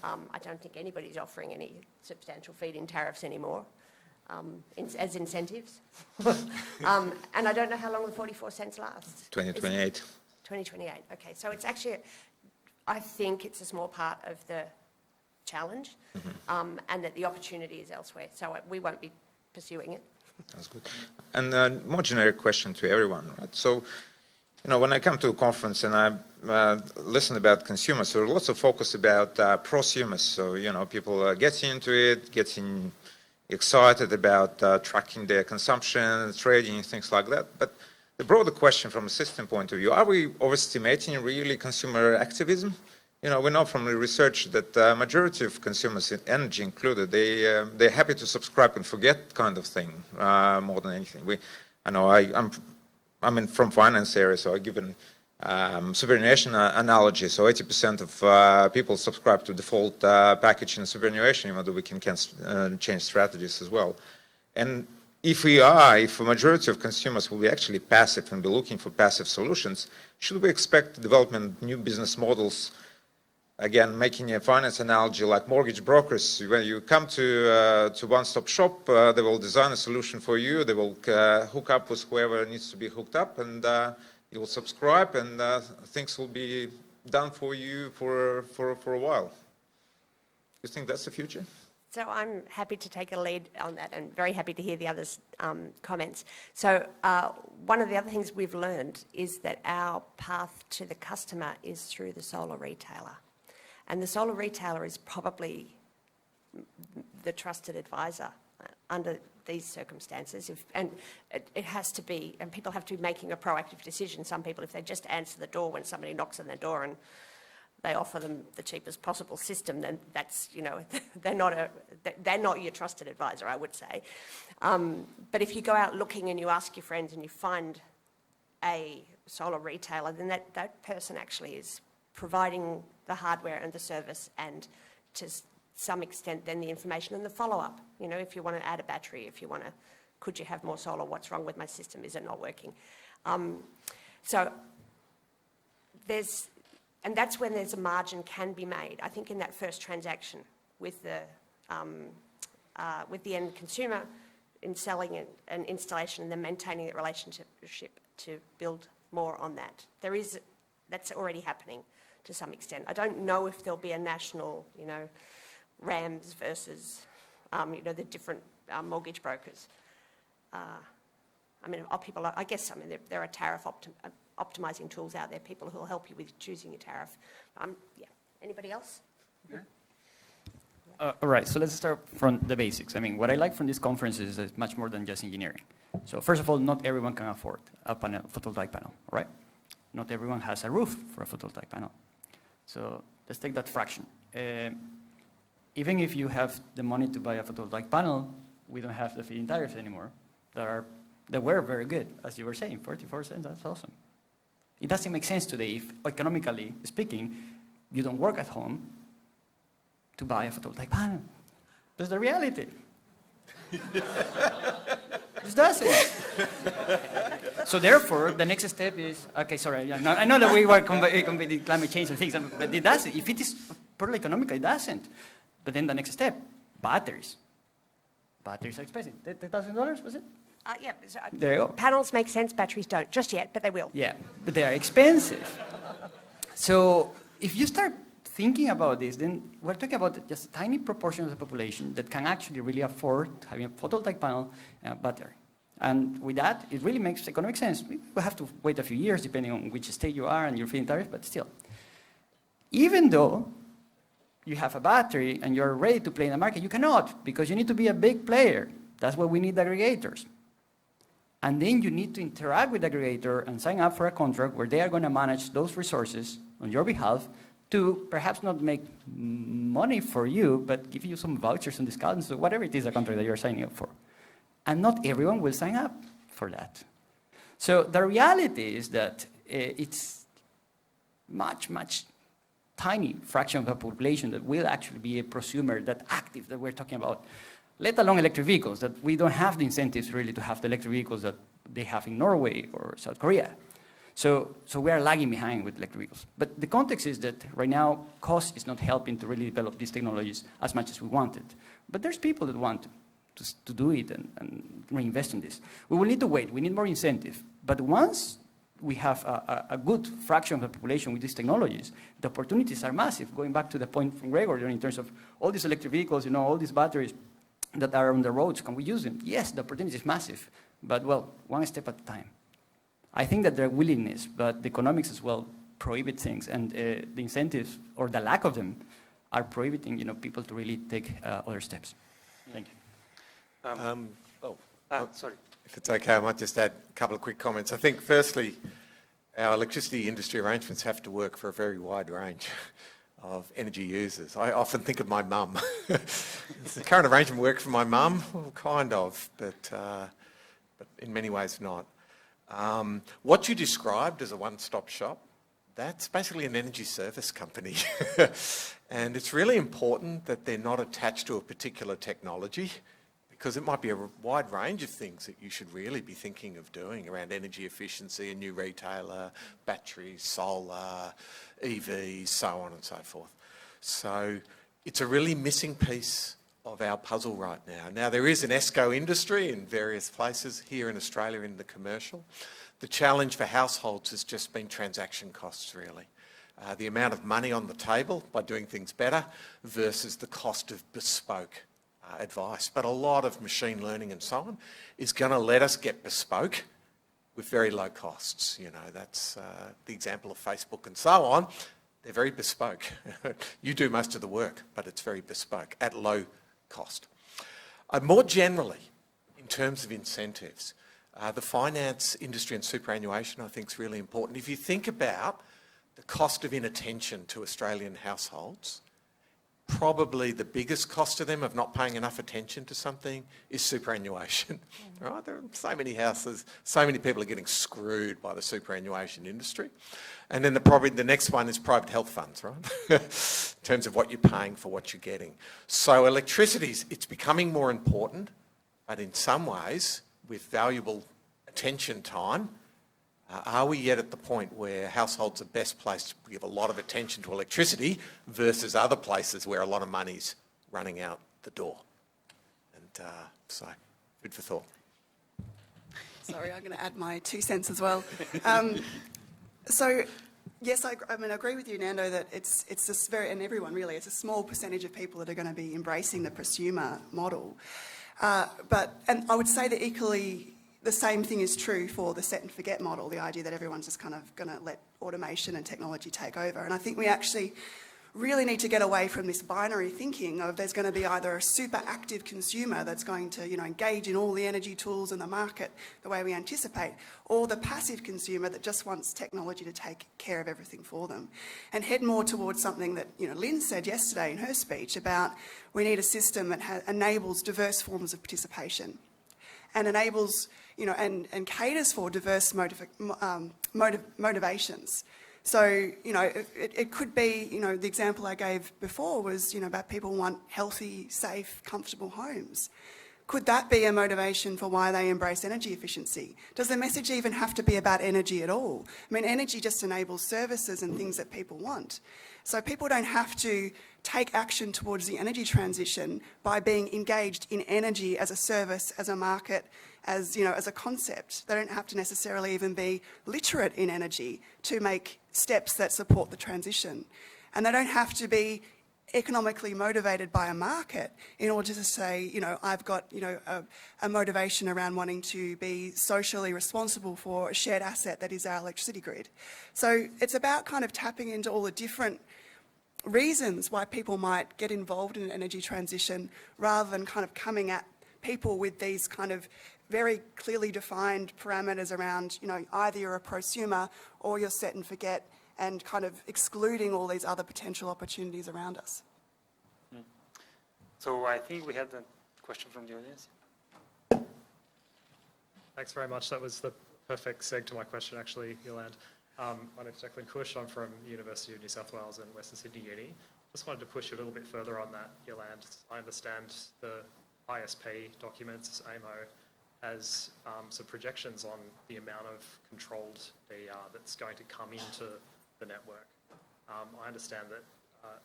I don't think anybody's offering any substantial feed-in tariffs anymore as incentives. And I don't know how long the 44 cents lasts. 2028. 2028, okay. So it's actually, I think it's a small part of the challenge, and that the opportunity is elsewhere. So we won't be pursuing it. That's good. And a more generic question to everyone, right? So, when I come to a conference and I listen about consumers, there are lots of focus about prosumers. So, people getting into it, getting excited about tracking their consumption, trading, things like that. But the broader question from a system point of view, are we overestimating really consumer activism? We know from the research that the majority of consumers, energy included, they're happy to subscribe and forget kind of thing more than anything. I'm from finance area, so I give an superannuation analogy. So 80% of people subscribe to default package in superannuation, even though we can change strategies as well. And if a majority of consumers will be actually passive and be looking for passive solutions, should we expect the development of new business models? Again, making a finance analogy like mortgage brokers, when you come to one-stop shop, they will design a solution for you. They will hook up with whoever needs to be hooked up, and you will subscribe, and things will be done for you for a while. You think that's the future? So I'm happy to take a lead on that, and very happy to hear the others' comments. So one of the other things we've learned is that our path to the customer is through the solar retailer. And the solar retailer is probably the trusted advisor under these circumstances. And it has to be, and people have to be making a proactive decision. Some people, if they just answer the door when somebody knocks on their door and they offer them the cheapest possible system, then that's, they're not your trusted advisor, I would say. But if you go out looking and you ask your friends and you find a solar retailer, then that person actually is providing the hardware and the service, and to some extent then the information and the follow-up. If you want to add a battery, could you have more solar? What's wrong with my system? Is it not working? So that's when there's a margin can be made. I think in that first transaction with the end consumer, in selling an installation and then maintaining that relationship to build more on that. That's already happening to some extent. I don't know if there'll be a national, RAMs versus, the different mortgage brokers. There are tariff optimizing tools out there, people who will help you with choosing your tariff. Anybody else? All right, so let's start from the basics. What I like from this conference is it's much more than just engineering. So first of all, not everyone can afford a photovoltaic panel, right? Not everyone has a roof for a photovoltaic panel. So let's take that fraction. Even if you have the money to buy a photovoltaic panel, we don't have the feed-in tariffs anymore. They were very good, as you were saying, 44 cents, that's awesome. It doesn't make sense today if, economically speaking, you don't work at home to buy a photovoltaic panel. That's the reality. It doesn't. So therefore, the next step is, okay, sorry, I know that we were combating climate change and things, but it doesn't. If it is purely economical, it doesn't. But then the next step, batteries. Batteries are expensive. $10,000, was it? Yeah. So, there you go. Panels make sense, batteries don't. Just yet, but they will. Yeah, but they are expensive. So if you start thinking about this, then we're talking about just a tiny proportion of the population that can actually really afford having a photovoltaic panel and a battery. And with that, it really makes economic sense. We have to wait a few years, depending on which state you are and your feed-in tariff, but still. Even though you have a battery and you're ready to play in the market, you cannot, because you need to be a big player. That's why we need aggregators. And then you need to interact with the aggregator and sign up for a contract where they are going to manage those resources on your behalf to perhaps not make money for you, but give you some vouchers and discounts or whatever it is, a contract that you're signing up for. And not everyone will sign up for that. So the reality is that it's much tiny fraction of the population that will actually be a prosumer, that active that we're talking about, let alone electric vehicles, that we don't have the incentives really to have the electric vehicles that they have in Norway or South Korea. So we are lagging behind with electric vehicles. But the context is that right now, cost is not helping to really develop these technologies as much as we wanted. But there's people that want to do it and reinvest in this. We will need to wait. We need more incentive. But once we have a good fraction of the population with these technologies, the opportunities are massive. Going back to the point from Gregor, in terms of all these electric vehicles, all these batteries that are on the roads, can we use them? Yes, the opportunity is massive. But, well, one step at a time. I think that their willingness, but the economics as well, prohibit things. And the incentives, or the lack of them, are prohibiting people to really take other steps. Thank you. Sorry. If it's okay, I might just add a couple of quick comments. I think, firstly, our electricity industry arrangements have to work for a very wide range of energy users. I often think of my mum. Does the current arrangement work for my mum? Well, kind of, but in many ways not. What you described as a one-stop shop, that's basically an energy service company. And it's really important that they're not attached to a particular technology, because it might be a wide range of things that you should really be thinking of doing around energy efficiency, a new retailer, batteries, solar, EVs, so on and so forth. So it's a really missing piece of our puzzle right now. Now, there is an ESCO industry in various places here in Australia in the commercial. The challenge for households has just been transaction costs, really. The amount of money on the table by doing things better versus the cost of bespoke advice. But a lot of machine learning and so on is going to let us get bespoke with very low costs. That's the example of Facebook and so on. They're very bespoke. You do most of the work, but it's very bespoke at low cost. More generally, in terms of incentives, the finance industry and superannuation, I think, is really important. If you think about the cost of inattention to Australian households, probably the biggest cost to them of not paying enough attention to something is superannuation. Right? There are so many houses, so many people are getting screwed by the superannuation industry. And then probably the next one is private health funds, right? In terms of what you're paying for what you're getting. So electricity, it's becoming more important, but in some ways, with valuable attention time, are we yet at the point where households are best placed to give a lot of attention to electricity versus other places where a lot of money's running out the door? And so, food for thought. Sorry, I'm going to add my 2 cents as well. So, yes, I agree with you, Nando, that it's just and everyone really, it's a small percentage of people that are going to be embracing the prosumer model. And I would say that equally, the same thing is true for the set and forget model, the idea that everyone's just kind of going to let automation and technology take over. And I think we actually really need to get away from this binary thinking of there's going to be either a super active consumer that's going to engage in all the energy tools in the market the way we anticipate, or the passive consumer that just wants technology to take care of everything for them, and head more towards something that Lynn said yesterday in her speech about we need a system that enables diverse forms of participation and enables and caters for diverse motivations. So, it could be, the example I gave before was, about people want healthy, safe, comfortable homes. Could that be a motivation for why they embrace energy efficiency? Does the message even have to be about energy at all? I mean, energy just enables services and things that people want. So people don't have to take action towards the energy transition by being engaged in energy as a service, as a market, as a concept. They don't have to necessarily even be literate in energy to make steps that support the transition. And they don't have to be economically motivated by a market in order to say, I've got, a motivation around wanting to be socially responsible for a shared asset that is our electricity grid. So it's about kind of tapping into all the different reasons why people might get involved in an energy transition rather than kind of coming at people with these kind of very clearly defined parameters around, either you're a prosumer or you're set and forget, and kind of excluding all these other potential opportunities around us. So I think we had a question from the audience. Thanks very much. That was the perfect seg to my question, actually, Yolande. My name's Declan Cush. I'm from University of New South Wales and Western Sydney Uni. Just wanted to push you a little bit further on that, Yolande. I understand the ISP documents, AMO, has some projections on the amount of controlled DER that's going to come into the network. I understand that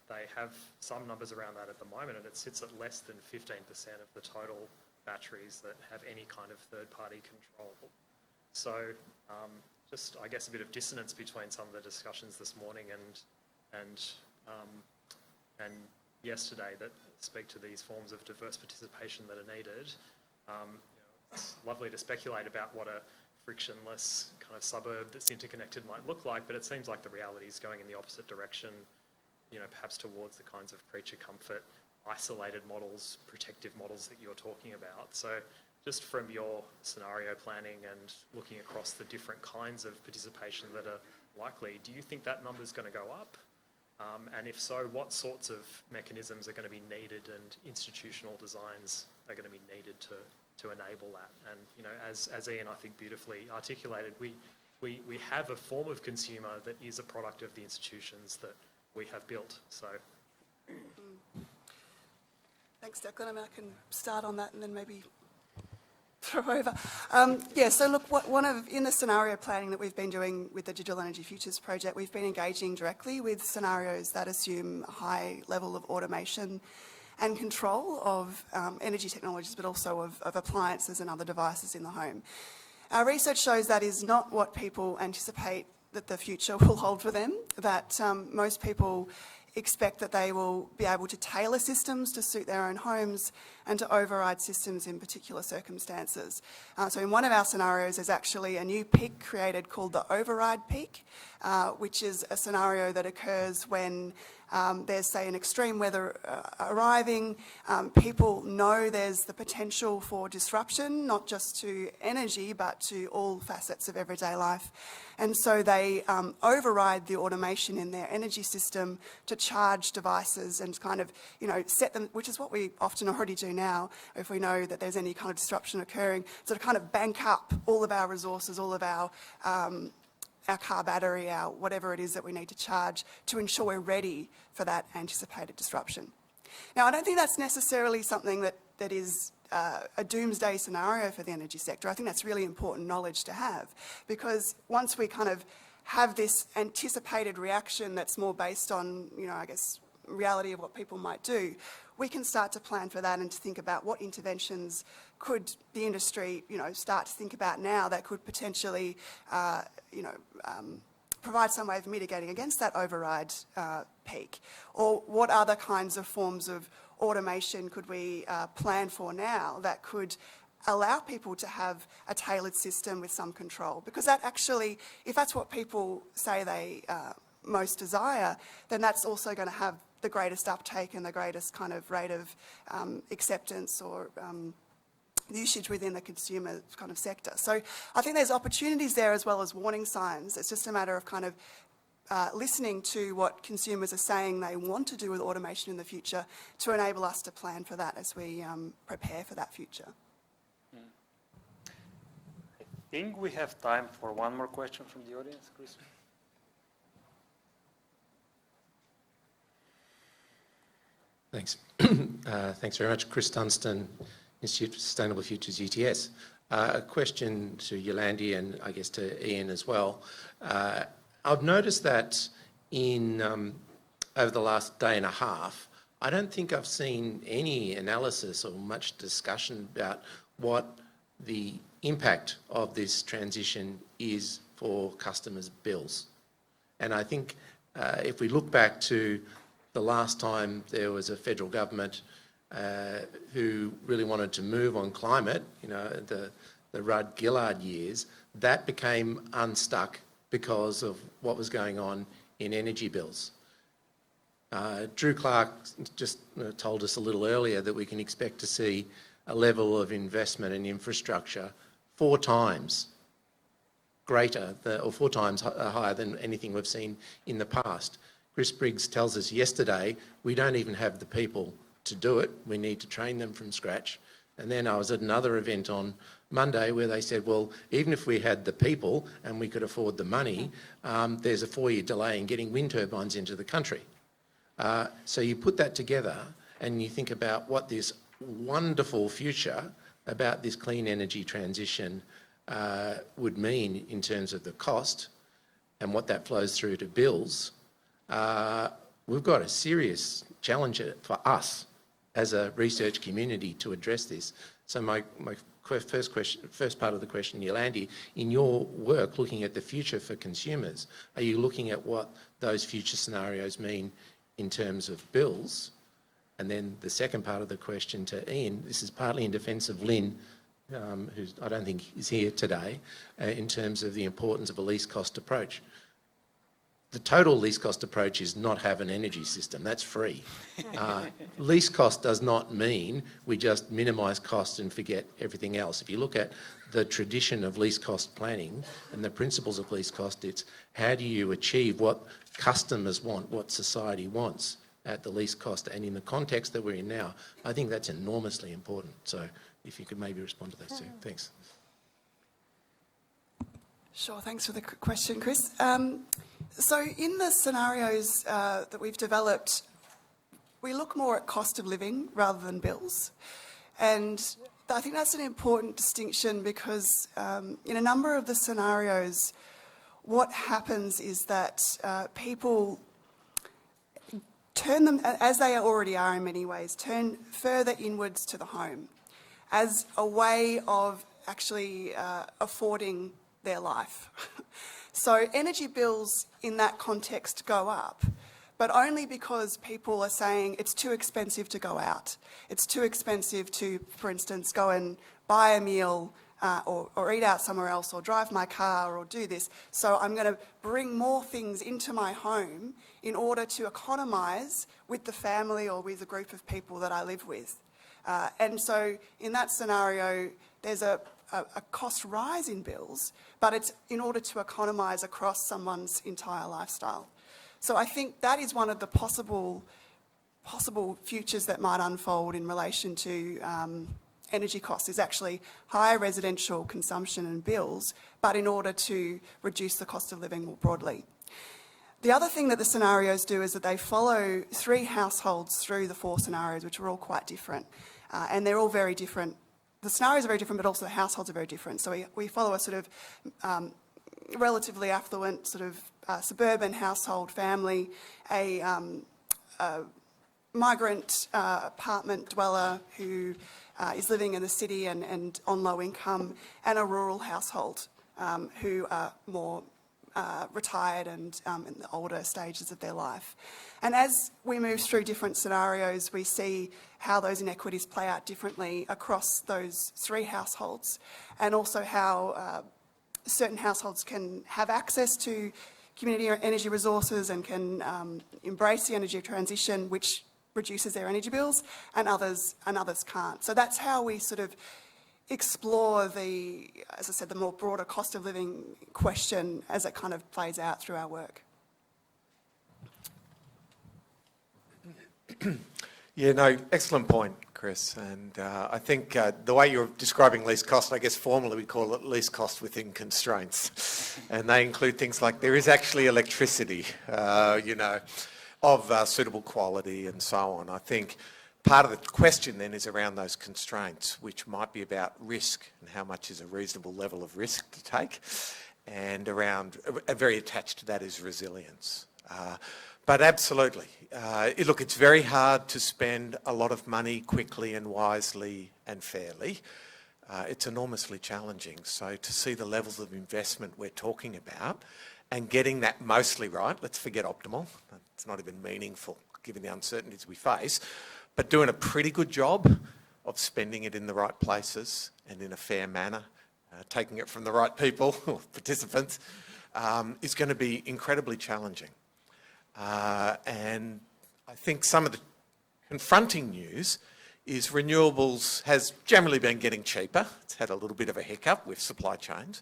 they have some numbers around that at the moment, and it sits at less than 15% of the total batteries that have any kind of third-party control. So just, I guess, a bit of dissonance between some of the discussions this morning and yesterday that speak to these forms of diverse participation that are needed. It's lovely to speculate about what a frictionless kind of suburb that's interconnected might look like, but it seems like the reality is going in the opposite direction, perhaps towards the kinds of creature comfort, isolated models, protective models that you're talking about. So just from your scenario planning and looking across the different kinds of participation that are likely, do you think that number's going to go up? And if so, what sorts of mechanisms are going to be needed and institutional designs are going to be needed to enable that? And, as Ian, I think, beautifully articulated, we have a form of consumer that is a product of the institutions that we have built. So, Thanks, Declan. I mean, I can start on that and then maybe throw over. So look, in the scenario planning that we've been doing with the Digital Energy Futures project, we've been engaging directly with scenarios that assume a high level of automation and control of energy technologies, but also of appliances and other devices in the home. Our research shows that is not what people anticipate that the future will hold for them, that most people expect that they will be able to tailor systems to suit their own homes and to override systems in particular circumstances. So in one of our scenarios, there's actually a new peak created called the override peak, which is a scenario that occurs when there's, say, an extreme weather arriving. People know there's the potential for disruption, not just to energy, but to all facets of everyday life. And so they override the automation in their energy system to charge devices and kind of, set them, which is what we often already do now, if we know that there's any kind of disruption occurring, so to kind of bank up all of our resources, all of our car battery, our whatever it is that we need to charge to ensure we're ready for that anticipated disruption. Now, I don't think that's necessarily something that is a doomsday scenario for the energy sector. I think that's really important knowledge to have, because once we kind of have this anticipated reaction that's more based on, I guess, reality of what people might do, we can start to plan for that and to think about what interventions could the industry, start to think about now that could potentially, provide some way of mitigating against that override peak, or what other kinds of forms of automation could we plan for now that could allow people to have a tailored system with some control. Because that actually, if that's what people say they most desire, then that's also going to have the greatest uptake and the greatest kind of rate of acceptance or usage within the consumer kind of sector. So I think there's opportunities there as well as warning signs. It's just a matter of kind of listening to what consumers are saying they want to do with automation in the future to enable us to plan for that as we prepare for that future. I think we have time for one more question from the audience, Chris. Thanks. Thanks very much. Chris Dunstan, Institute for Sustainable Futures, UTS. A question to Yolande and I guess to Ian as well. I've noticed that over the last day and a half, I don't think I've seen any analysis or much discussion about what the impact of this transition is for customers' bills. And I think if we look back to the last time there was a federal government who really wanted to move on climate, the Rudd-Gillard years, that became unstuck because of what was going on in energy bills. Drew Clark just told us a little earlier that we can expect to see a level of investment in infrastructure 4 times greater or 4 times higher than anything we've seen in the past. Chris Briggs tells us yesterday we don't even have the people to do it. We need to train them from scratch. And then I was at another event on Monday where they said, well, even if we had the people and we could afford the money, there's a 4-year delay in getting wind turbines into the country. So you put that together and you think about what this wonderful future about this clean energy transition would mean in terms of the cost and what that flows through to bills. We've got a serious challenge for us as a research community to address this. So my first part of the question, Yolandi, in your work looking at the future for consumers, are you looking at what those future scenarios mean in terms of bills? And then the second part of the question to Ian, this is partly in defence of Lynn, who I don't think is here today, in terms of the importance of a least cost approach. The total least cost approach is not have an energy system, that's free. Least cost does not mean we just minimise costs and forget everything else. If you look at the tradition of least cost planning and the principles of least cost, it's how do you achieve what customers want, what society wants at the least cost. And in the context that we're in now, I think that's enormously important. So if you could maybe respond to those two. Thanks. Sure, thanks for the question, Chris. So in the scenarios that we've developed, we look more at cost of living rather than bills. And I think that's an important distinction because in a number of the scenarios, what happens is that people turn them, as they already are in many ways, turn further inwards to the home as a way of actually affording their life. So energy bills in that context go up, but only because people are saying it's too expensive to go out. It's too expensive to, for instance, go and buy a meal or eat out somewhere else or drive my car or do this. So I'm going to bring more things into my home in order to economise with the family or with a group of people that I live with. And so in that scenario, there's a cost rise in bills, but it's in order to economise across someone's entire lifestyle. So I think that is one of the possible futures that might unfold in relation to energy costs, is actually higher residential consumption and bills, but in order to reduce the cost of living more broadly. The other thing that the scenarios do is that they follow 3 households through the 4 scenarios, which are all quite different. And they're all very different. The scenarios are very different, but also the households are very different. So we follow a sort of relatively affluent sort of suburban household family, a migrant apartment dweller who is living in the city and on low income, and a rural household who are more retired and in the older stages of their life. And as we move through different scenarios, we see how those inequities play out differently across those 3 households, and also how certain households can have access to community energy resources and can embrace the energy transition, which reduces their energy bills, and others can't. So that's how we sort of explore the, as I said, the more broader cost of living question as it kind of plays out through our work. Yeah, no, excellent point, Chris. And I think the way you're describing least cost, I guess formally we call it least cost within constraints. And they include things like there is actually electricity, of suitable quality and so on. I think part of the question then is around those constraints, which might be about risk and how much is a reasonable level of risk to take. And around, very attached to that is resilience. But absolutely. Look, it's very hard to spend a lot of money quickly and wisely and fairly. It's enormously challenging. So to see the levels of investment we're talking about and getting that mostly right, let's forget optimal. It's not even meaningful given the uncertainties we face, but doing a pretty good job of spending it in the right places and in a fair manner, taking it from the right people or participants, is going to be incredibly challenging. And I think some of the confronting news is renewables has generally been getting cheaper. It's had a little bit of a hiccup with supply chains.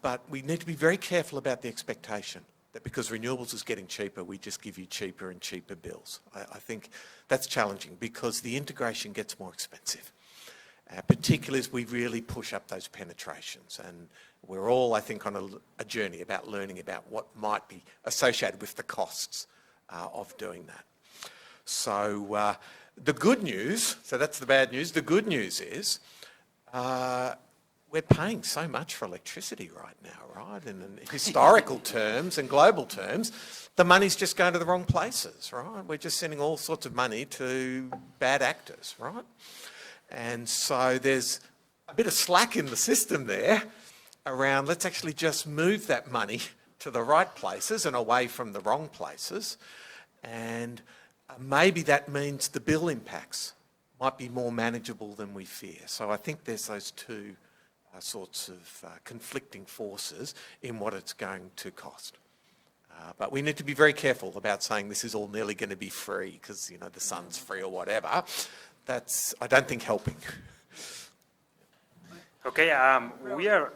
But we need to be very careful about the expectation that because renewables is getting cheaper, we just give you cheaper and cheaper bills. I think that's challenging because the integration gets more expensive, particularly as we really push up those penetrations. And we're all, I think, on a journey about learning about what might be associated with the costs of doing that. So the good news, so that's the bad news, the good news is we're paying so much for electricity right now, right? And in historical terms and global terms, the money's just going to the wrong places, right? We're just sending all sorts of money to bad actors, right? And so there's a bit of slack in the system there around let's actually just move that money to the right places and away from the wrong places. And maybe that means the bill impacts might be more manageable than we fear. So I think there's those two sorts of conflicting forces in what it's going to cost. But we need to be very careful about saying this is all nearly going to be free because, you know, the sun's free or whatever. That's, I don't think, helping. Okay, we are...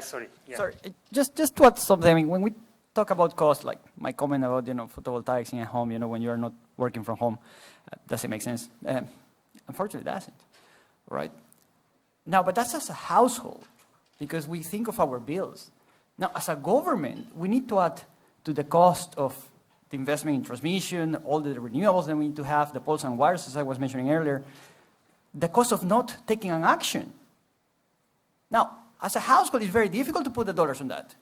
sorry. Yeah. Sorry, just to add something, I mean, when we talk about cost, like my comment about, photovoltaics in a home, when you're not working from home, does it make sense? Unfortunately, it doesn't, right? Now, but that's as a household, because we think of our bills. Now, as a government, we need to add to the cost of the investment in transmission, all the renewables that we need to have, the poles and wires, as I was mentioning earlier, the cost of not taking an action. Now, as a household, it's very difficult to put the dollars on that,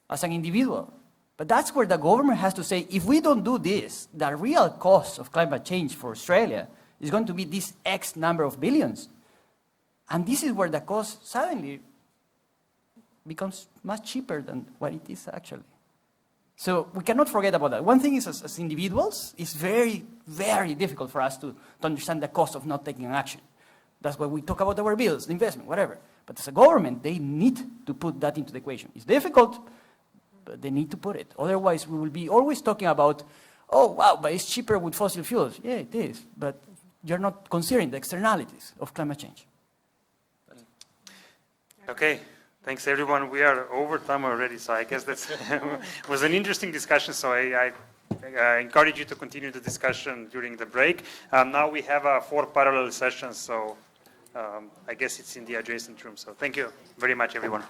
as an individual. But that's where the government has to say, if we don't do this, the real cost of climate change for Australia is going to be this X number of billions. And this is where the cost suddenly becomes much cheaper than what it is actually. So we cannot forget about that. One thing is, as individuals, it's very, very difficult for us to understand the cost of not taking an action. That's why we talk about our bills, the investment, whatever. But as a government, they need to put that into the equation. It's difficult, but they need to put it. Otherwise, we will be always talking about, oh, wow, but it's cheaper with fossil fuels. Yeah, it is, but you're not considering the externalities of climate change. Okay, thanks everyone. We are over time already, so I guess that was an interesting discussion. So I encourage you to continue the discussion during the break. Now we have 4 parallel sessions, so I guess it's in the adjacent room. So thank you very much, everyone.